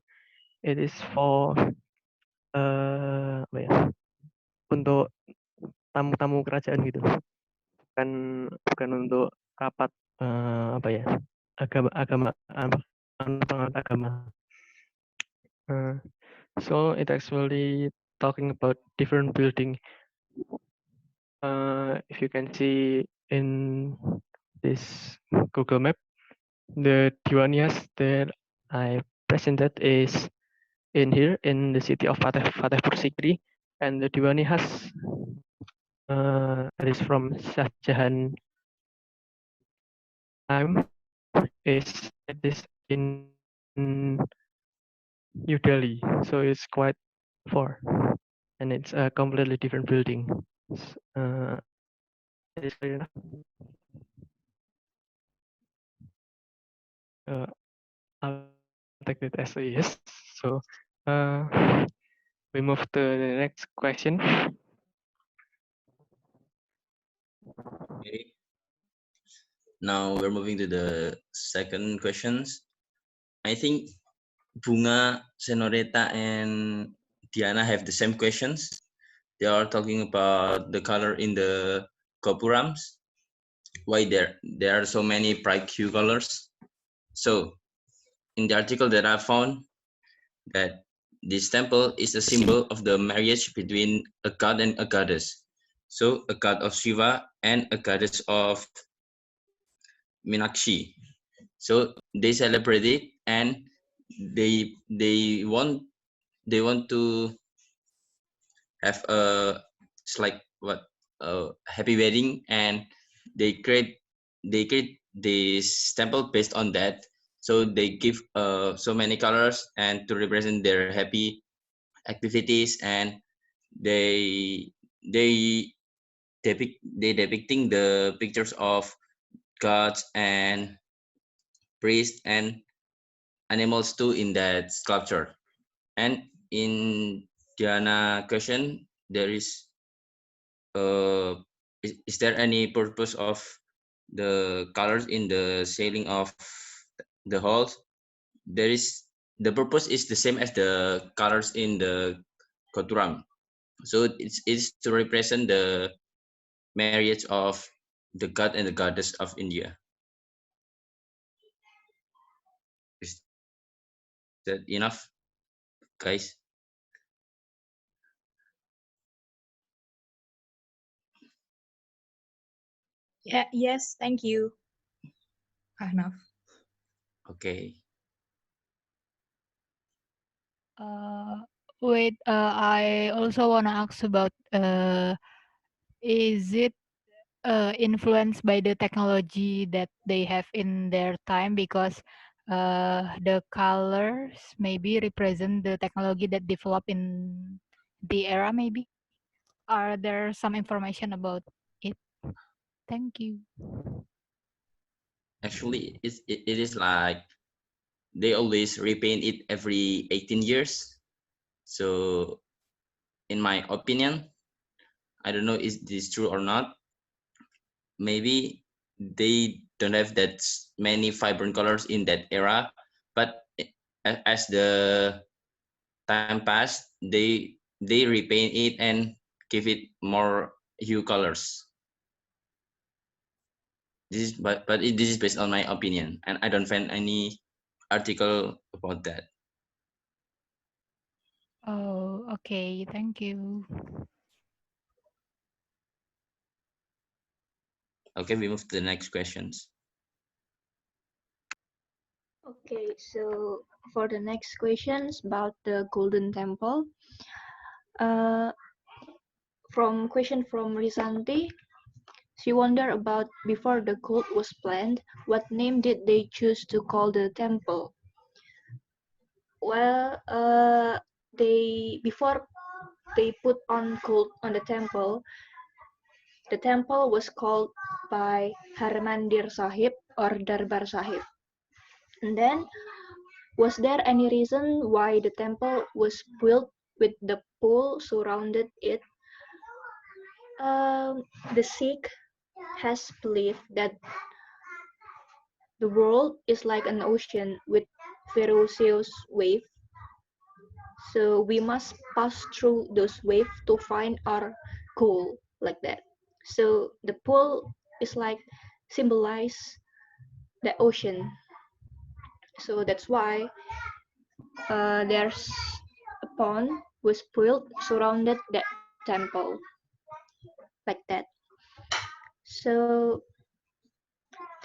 S1: it is for apa ya, untuk tamu-tamu kerajaan gitu, bukan untuk rapat apa ya, agama agama. So it actually talking about different building. If you can see in this Google map, the Diwanihas that I presented is in here in the city of Fatehpur Sikri, and the Diwanihas that is from Shah Jahan time it is in New Delhi, so it's quite far, and it's a completely different building. It is clear enough. I'll take it as a yes. So we move to the next question.
S3: Okay. Now we're moving to the second questions. I think Bunga, Senorita, and Diana have the same questions. They are talking about the color in the Gopurams. Why there are so many bright hue colors. So in the article that I found, that this temple is a symbol of the marriage between a god and a goddess. So a god of Shiva and a goddess of Meenakshi. So they celebrate it, and they want to have a, it's like what, a happy wedding, and they create this temple based on that. So they give so many colors and to represent their happy activities, and they they they depicting the pictures of gods and priests and animals too in that sculpture. And in Diana question, there uh is there any purpose of the colors in the ceiling of the halls? There is, the purpose is the same as the colors in the Koturam. So it's to represent the marriage of the god and the goddess of India. Is that enough, guys?
S13: Yeah, yes, thank you, Ahnaf.
S3: Okay.
S14: Wait, I also want to ask about is it influenced by the technology that they have in their time? Because the colors maybe represent the technology that developed in the era, maybe? Are there some information about it? Thank you.
S3: Actually, it is like they always repaint it every 18 years. So in my opinion, I don't know is this true or not. Maybe they don't have that many vibrant colors in that era, but as the time passed, they repaint it and give it more hue colors. This is this is based on my opinion, and I don't find any article about that.
S14: Oh, okay. Thank you.
S3: Okay, we move to the next questions.
S4: Okay, so for the next questions about the Golden Temple, from question from Risanti, she wondered about before the cult was planned, what name did they choose to call the temple? Well, before they put on cult on the temple was called by Harmandir Sahib or Darbar Sahib. And then, was there any reason why the temple was built with the pool surrounded it? The Sikh has believed that the world is like an ocean with ferocious waves. So we must pass through those waves to find our goal, like that. So the pool is like symbolize the ocean. So that's why there's a pond was built surrounded that temple, like that. So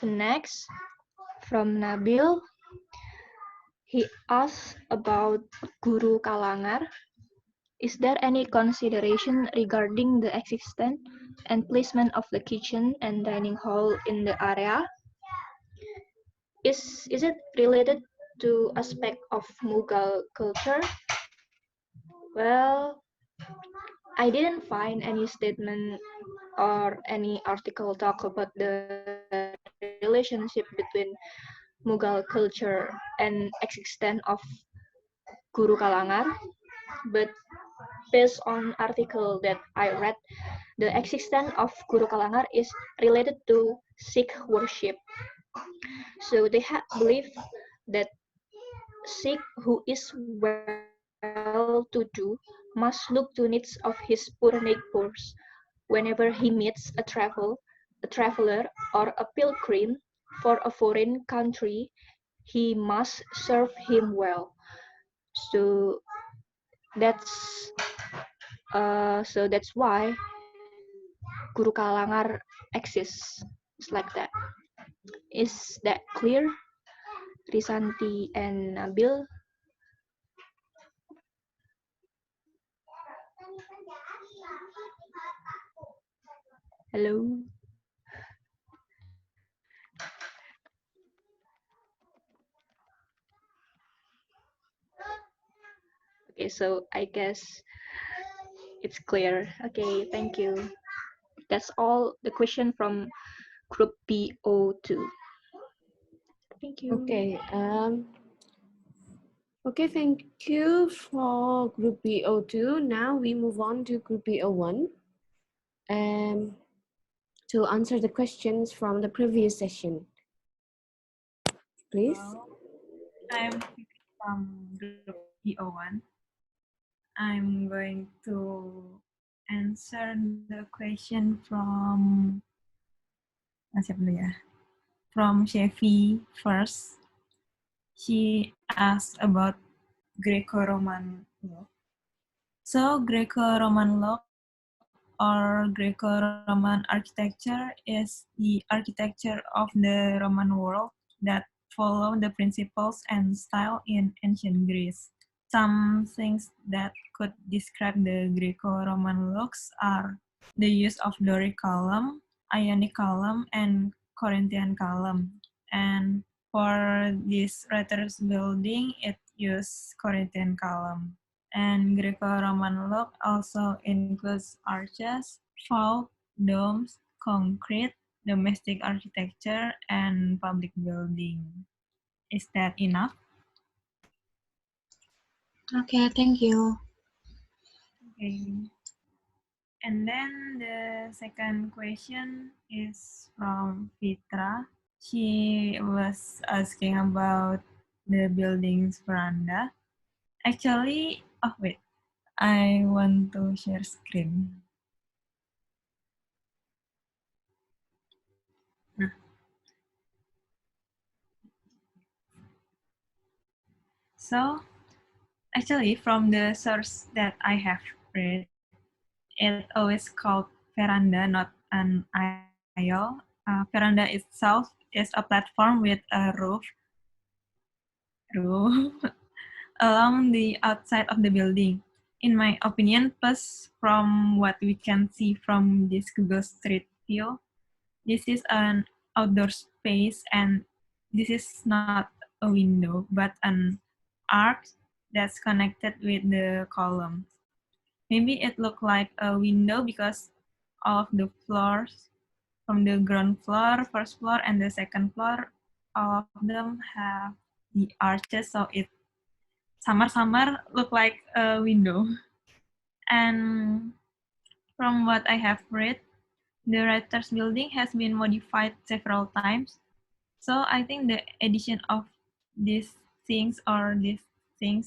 S4: the next from Nabil, he asked about Guru Kalangar. Is there any consideration regarding the existence and placement of the kitchen and dining hall in the area? Is it related to aspect of Mughal culture? Well, I didn't find any statement or any article talk about the relationship between Mughal culture and existence of Guru Kalangar, but based on article that I read, the existence of Guru Kalangar is related to Sikh worship. So they believe that Sikh who is well-to-do must look to needs of his poor neighbors. Whenever he meets a traveler, or a pilgrim for a foreign country, he must serve him well. So that's why Guru Kalangar exists. It's like that. Is that clear? Risanti and Nabil? Hello? Okay, so I guess it's clear. Okay, thank you. That's all the question from group BO2. Thank you.
S2: Okay. Okay, thank you for group BO2. Now we move on to group BO1 to answer the questions from the previous session. Please.
S7: I'm from group EO1. I'm going to answer the question from siapa dulu ya? From Chevy first. She asked about Greco-Roman law. So Greco-Roman law or Greco-Roman architecture is the architecture of the Roman world that follow the principles and style in ancient Greece. Some things that could describe the Greco-Roman looks are the use of Doric column, Ionic column, and Corinthian column. And for this writer's building, it used Corinthian column. And Greco-Roman look also includes arches, vault, domes, concrete, domestic architecture, and public building. Is that enough?
S13: Okay, thank you.
S7: Okay. And then the second question is from Fitra. She was asking about the building's veranda. Actually, oh wait, I want to share screen. Nah. So, actually, from the source that I have read, it always called veranda, not an aisle. Veranda itself is a platform with a roof along the outside of the building. In my opinion, plus from what we can see from this Google Street View, this is an outdoor space and this is not a window, but an arch that's connected with the columns. Maybe it looked like a window because all of the floors from the ground floor, first floor, and the second floor, all of them have the arches, so it summer look like a window. And from what I have read, the writer's building has been modified several times. So I think the addition of these things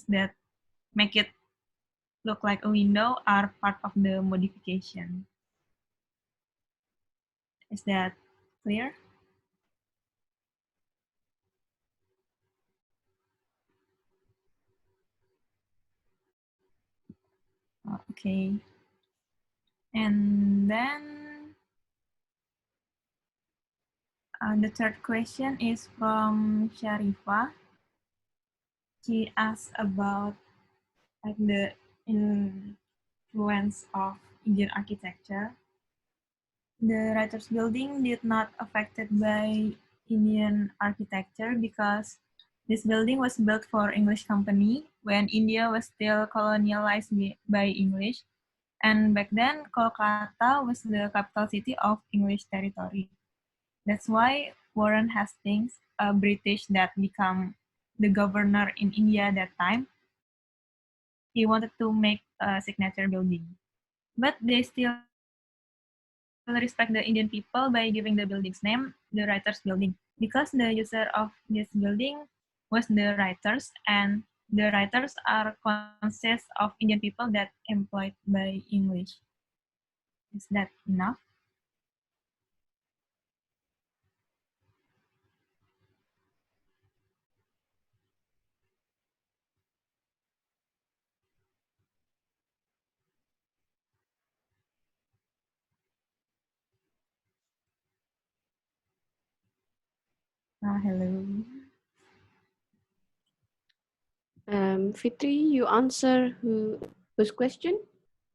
S7: that make it look like a window are part of the modification. Is that clear? Okay. And then the third question is from Sharifa. She asked about like the influence of Indian architecture. The writer's building did not affected by Indian architecture because this building was built for English company when India was still colonialized by English. And back then, Kolkata was the capital city of English territory. That's why Warren Hastings, a British that became the governor in India at that time, he wanted to make a signature building. But they still respect the Indian people by giving the building's name, the writer's building, because the user of this building was the writers, and the writers are consist of Indian people that employed by English. Is that enough? Hello.
S2: Fitri, you answer whose question?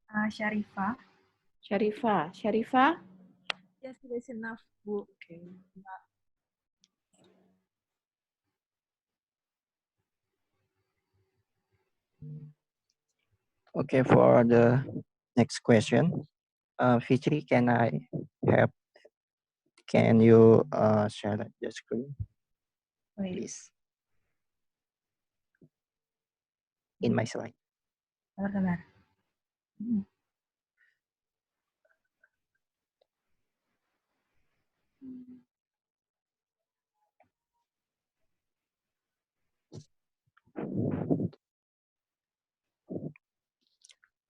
S7: Sharifah.
S2: Sharifah.
S10: Yes, it is enough, Bu.
S2: Okay.
S6: Okay, for the next question, Fitri, can I help? Can you share the screen, please? In my slide.
S7: Sabar.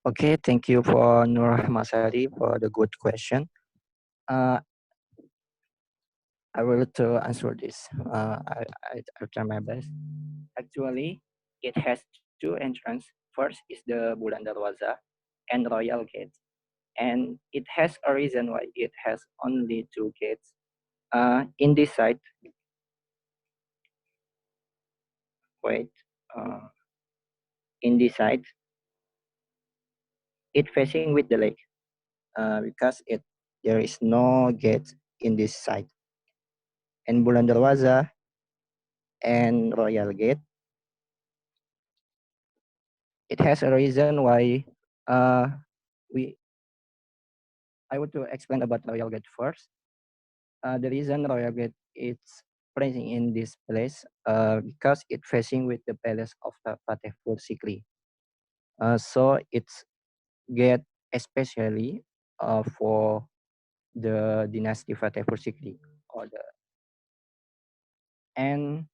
S6: Okay, thank you for Nur Masari for the good question. I will to answer this. I'll try my best. Actually, it has two entrances. First is the Bulan Darwaza and Royal Gate. And it has a reason why it has only two gates. In this side, in this side, it facing with the lake because there is no gate in this side. And Bulan Darwaza and Royal Gate, it has a reason why I want to explain about Royal Gate first. The reason Royal Gate is placing in this place because it facing with the palace of the Fatehpur Sikri. So it's gate especially for the dynasty Fatehpur Sikri and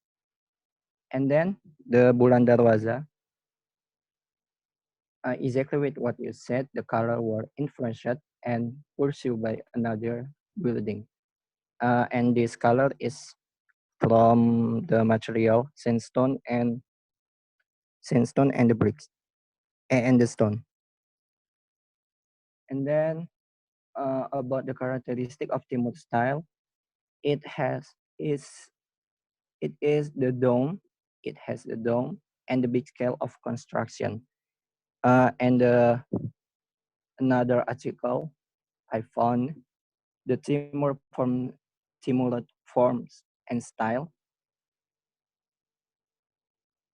S6: then the Bulan Darwaza. Exactly with what you said, the color were influenced and pursued by another building. And this color is from the material sandstone and the bricks and the stone. And then about the characteristic of Timur style, it is the dome. It has the dome and the big scale of construction. And another article I found, the Timur forms and style.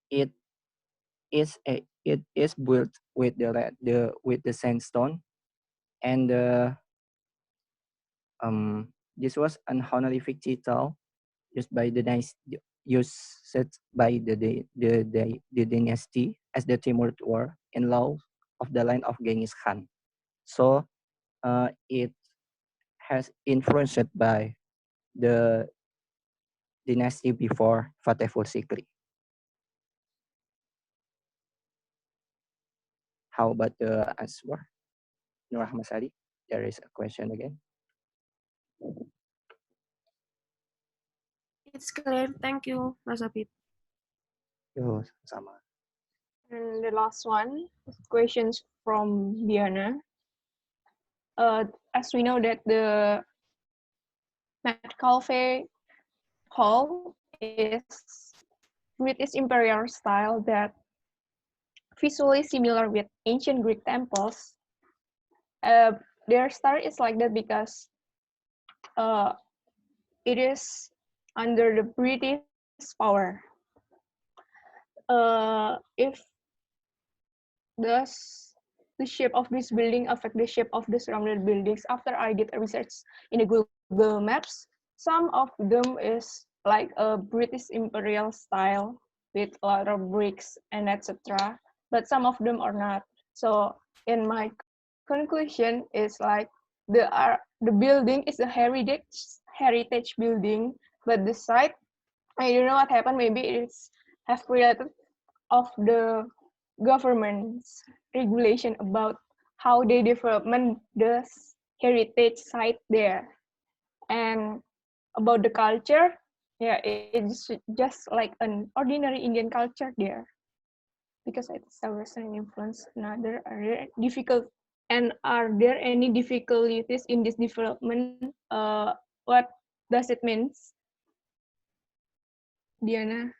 S6: It is built with the sandstone, and this was an honorific title used by the dynasty as the Timur were in law of the line of Genghis Khan. So it has influenced by the dynasty before Fatehpur Sikri. How about the answer? Nur Ahmad, there is a question again.
S2: It's clear. Thank you, Rasapit.
S6: Yo, sama.
S11: And the last one, questions from Diana. As we know that the Metcalfe Hall is British imperial style that visually similar with ancient Greek temples. Their style is like that because it is under the British power. If the shape of this building affect the shape of the surrounding buildings, after I did research in the Google Maps, some of them is like a British imperial style with a lot of bricks and etc. But some of them are not. So in my conclusion is like the building is a heritage building, but the site, I don't know what happened. Maybe it's have related of the government's regulation about how they development the heritage site there. And about the culture, yeah, it's just like an ordinary Indian culture there, because it's a Western influence. Another are there difficult, and are there any difficulties in this development? What does it mean? Diana,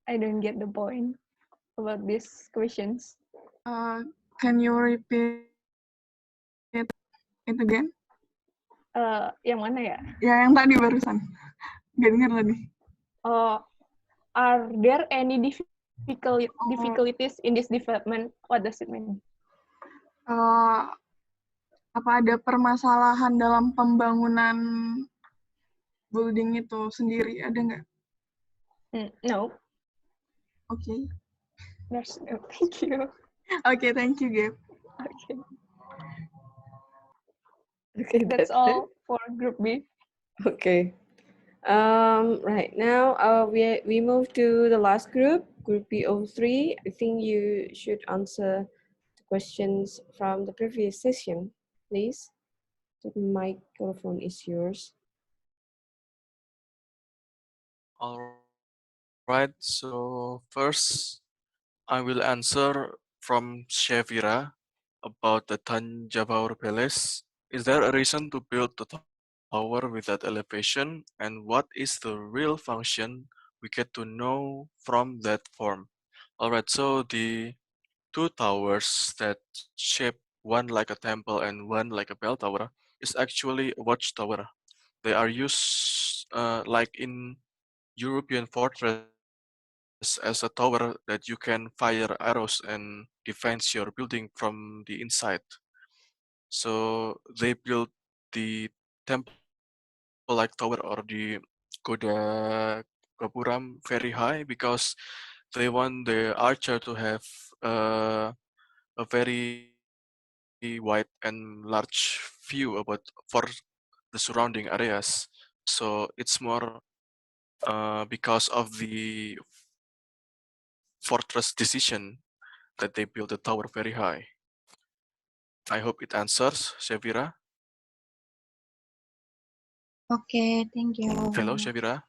S11: I don't get the point about these questions.
S15: Can you repeat it again?
S11: Yang mana ya?
S15: Ya, yang tadi barusan. Gak dengar tadi.
S11: Are there any difficulties in this development? What does it mean?
S15: Apa ada permasalahan dalam pembangunan building itu sendiri? Ada nggak?
S11: No.
S15: Okay.
S11: There's no. Thank you.
S15: Okay, thank you, Gabe.
S11: Okay.
S2: Okay,
S11: That's all for Group B.
S2: Okay. Right now, we move to the last group, Group BO3. I think you should answer the questions from the previous session, please. The microphone is yours.
S9: All right, so first I will answer from Shevira about the Tanjavur Palace. Is there a reason to build the tower with that elevation, and what is the real function we get to know from that form? All right, so the two towers that shape one like a temple and one like a bell tower is actually a watchtower. They are used like in European fortress as a tower that you can fire arrows and defend your building from the inside. So they built the temple-like tower or the Goda Gopuram very high because they want the archer to have a very wide and large view about for the surrounding areas. So it's more because of the fortress decision that they built the tower very high. I hope it answers, Shavira.
S13: Okay, thank you.
S9: Hello, Shavira.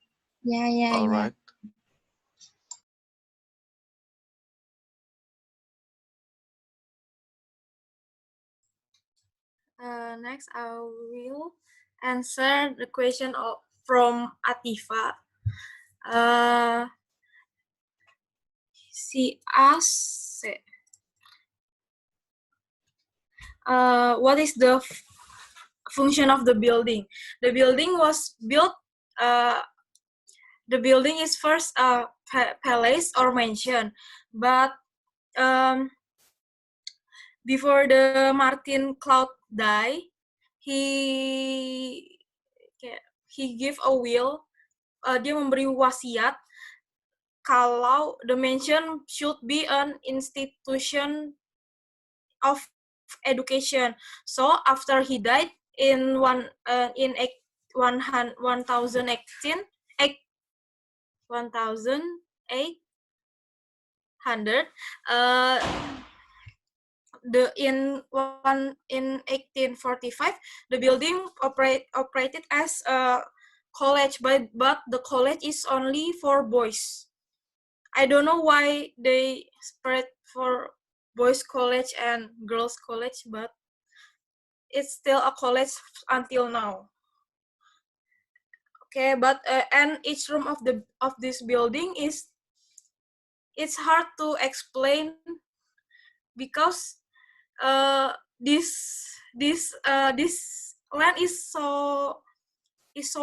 S13: Yeah.
S9: All right.
S10: Next, I will answer the question from Atifa. She asked, what is the function of the building? The building was built, the building is first a palace or mansion, but before the Martin Cloud died, he gave a will, dia memberi wasiat kalau the mansion should be an institution of education. So after he died in 1800, in 1845, the building operated as a college, but the college is only for boys. I don't know why they spread for boys college and girls college, but it's still a college until now. Okay, but and each room of this building it's hard to explain because this land is so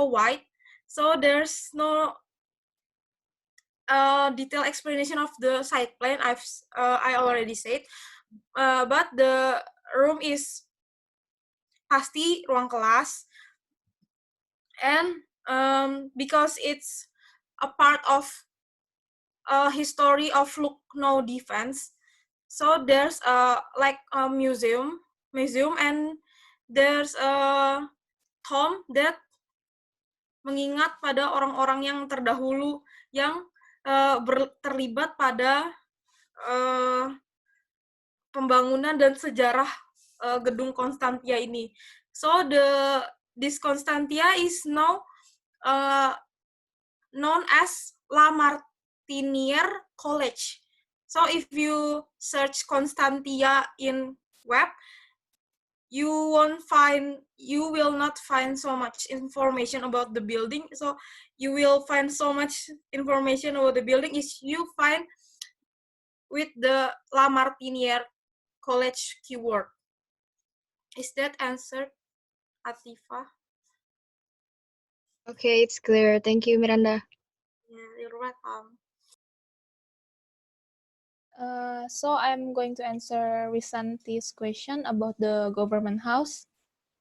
S10: wide, so there's no detailed explanation of the site plan. I already said, but the room is pasti ruang kelas, and because it's a part of a history of Lucknow defense, so there's like a museum, and there's a tomb that mengingat pada orang-orang yang terdahulu yang terlibat pada pembangunan dan sejarah gedung Konstantia ini. So this Constantia is now known as La Martiniere College. So if you search Constantia in web, you will not find so much information about the building. So you will find so much information about the building is you find with the La Martiniere College keyword. Is that answered, Atifa?
S13: Okay, it's clear. Thank you, Miranda.
S10: Yeah, you're welcome.
S11: So I'm going to answer Risanti's question about the government house.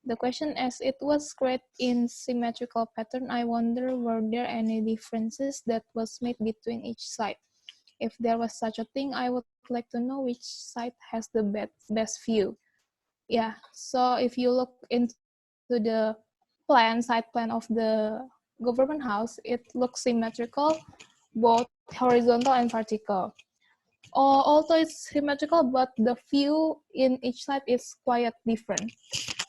S11: The question is, it was created in symmetrical pattern. I wonder, were there any differences that was made between each side? If there was such a thing, I would like to know which side has the best view. Yeah, so if you look into the side plan of the government house, it looks symmetrical, both horizontal and vertical. Although it's symmetrical, but the view in each side is quite different.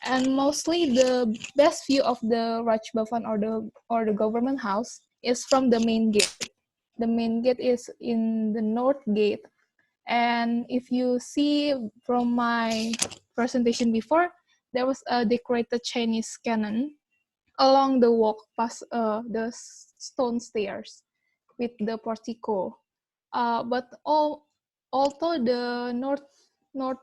S11: And mostly the best view of the Rajbhavan or the government house is from the main gate. The main gate is in the north gate. And if you see from my presentation before, there was a decorated Chinese cannon along the walk past the stone stairs with the portico. But although the north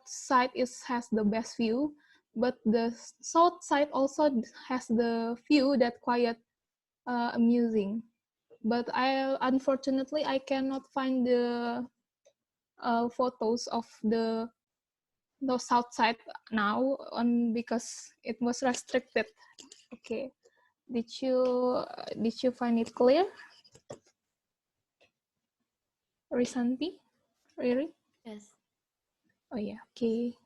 S11: side has the best view, but the south side also has the view that quite amusing. But unfortunately I cannot find the photos of the south side now because it was restricted. Okay, did you find it clear, Risanti? Really?
S2: Yes.
S11: Oh yeah. Okay.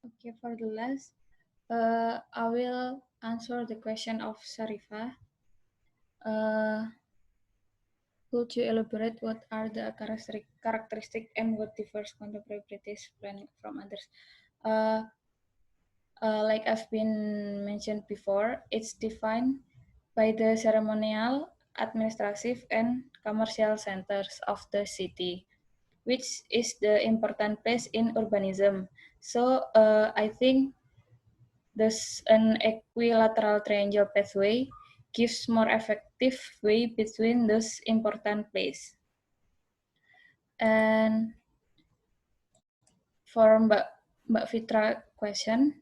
S12: Okay, for the last, I will answer the question of Sharifa. Could you elaborate what are the characteristic and what differs contemporary British planning from others? Like I've been mentioned before, it's defined by the ceremonial, administrative, and commercial centers of the city, which is the important place in urbanism. So I think thus an equilateral triangle pathway gives more effective way between those important places. And for Mbak Fitra question,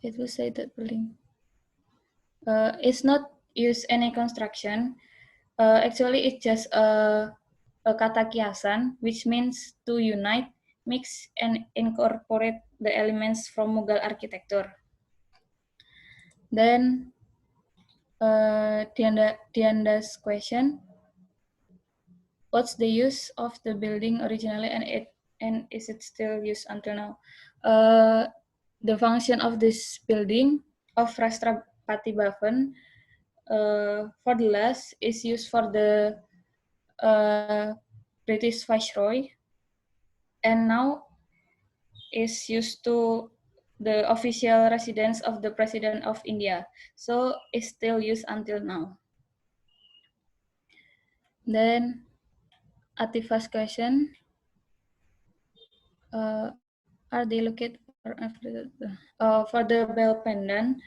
S12: it will say that building it's not use any construction. Actually, it's just a kata kiasan, which means to unite, mix, and incorporate the elements from Mughal architecture. Then Dianda's question: what's the use of the building originally, and is it still used until now? The function of this building of Rashtrapati Bhavan for the last is used for the British Viceroy, and now is used to the official residence of the President of India. So it's still used until now. Then Atifa's question, are they located for the bell pendant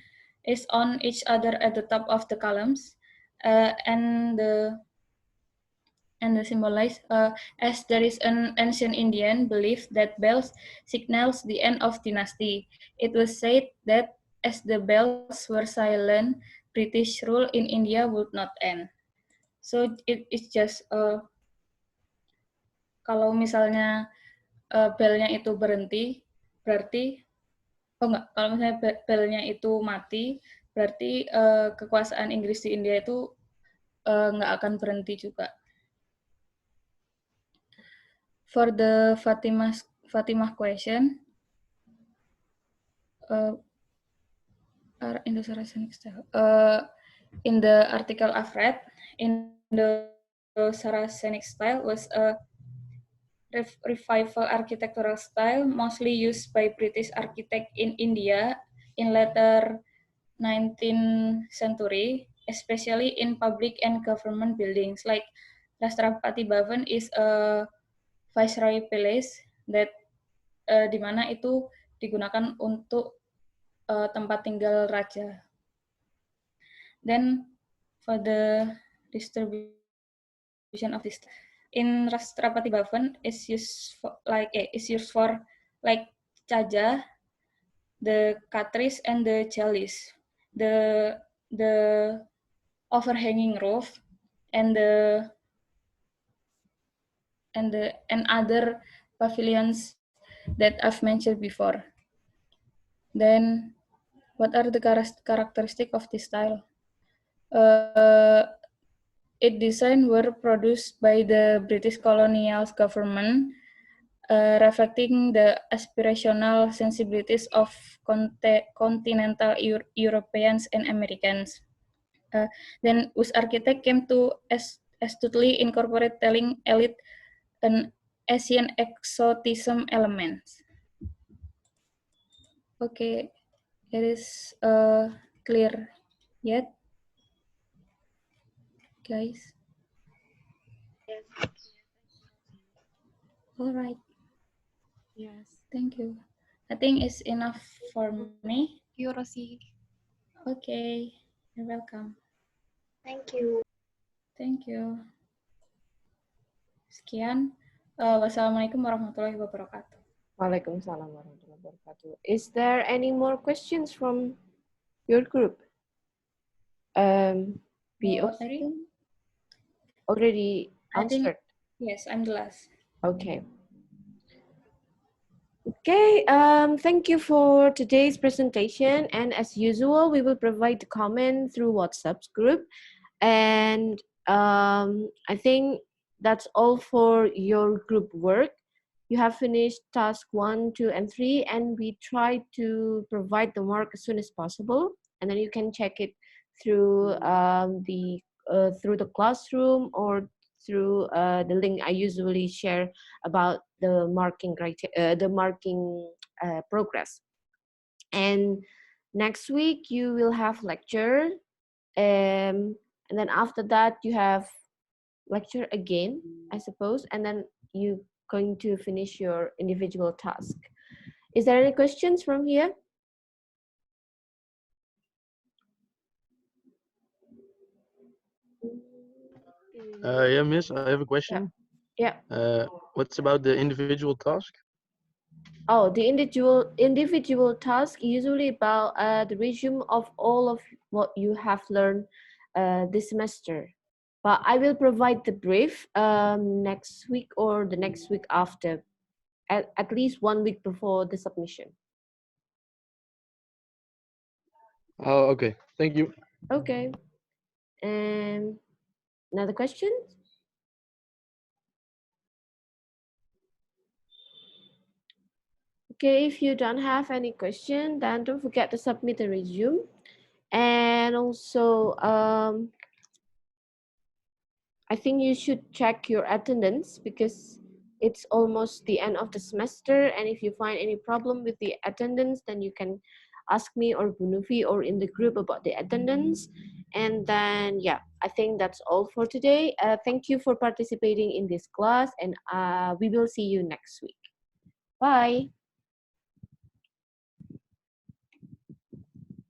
S12: is on each other at the top of the columns, and the symbolize as there is an ancient Indian belief that bells signals the end of dynasty. It was said that as the bells were silent, British rule in India would not end. So it is just kalau misalnya belnya itu berhenti, berarti kalau misalnya belnya itu mati, berarti kekuasaan Inggris di India itu nggak akan berhenti juga. For the Fatimah question, in the Saracenic style. In the article I've read, in the Saracenic style was a revival architectural style mostly used by British architects in India in later 19th century, especially in public and government buildings. Like Rashtrapati Bhavan is a Viceroy Palace that di mana itu digunakan untuk tempat tinggal raja. Then for the distribution of this in Rashtrapati Bhavan is used for like chaja, the katris, and the chalice. The overhanging roof and other pavilions that I've mentioned before. Then, what are the characteristics of this style? Its design were produced by the British colonial government, reflecting the aspirational sensibilities of continental Europeans and Americans. Then, whose architect came to astutely incorporate telling elite an Asian exotism elements. Okay, it is clear yet, guys? All right.
S5: Yes.
S12: Thank you. I think it's enough for me.
S5: You, Rosie.
S12: Okay, you're welcome.
S13: Thank you.
S12: Thank you. Sekian. Wassalamualaikum warahmatullahi wabarakatuh.
S2: Waalaikumsalam warahmatullahi wabarakatuh. Is there any more questions from your group? BO3 already answered.
S12: Yes, I'm the last.
S2: Okay. Okay, thank you for today's presentation. And as usual, we will provide the comment through WhatsApp group. And I think that's all for your group work. You have finished task 1, 2, and 3, and we try to provide the work as soon as possible. And then you can check it through through the classroom or through the link I usually share about the marking progress. And next week you will have lecture, and then after that you have lecture again, I suppose, and then you going to finish your individual task. Is there any questions from here?
S16: Yeah, Miss, I have a question.
S2: Yeah.
S16: What's about the individual task?
S2: Oh, the individual task usually about the resume of all of what you have learned this semester. But I will provide the brief next week or the next week after, at least 1 week before the submission.
S16: Oh, okay. Thank you.
S2: Okay. And another question? Okay, if you don't have any question, then don't forget to submit the resume. And also, I think you should check your attendance because it's almost the end of the semester. And if you find any problem with the attendance, then you can ask me or Bunufi or in the group about the attendance. And then, yeah, I think that's all for today. Thank you for participating in this class, and we will see you next week. Bye.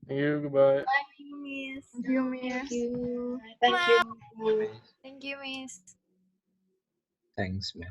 S16: Thank you. Goodbye.
S5: Thank you, Miss.
S15: Thank you, Miss.
S13: Thank you.
S5: Thank you. Thank you, Miss.
S3: Thanks, man.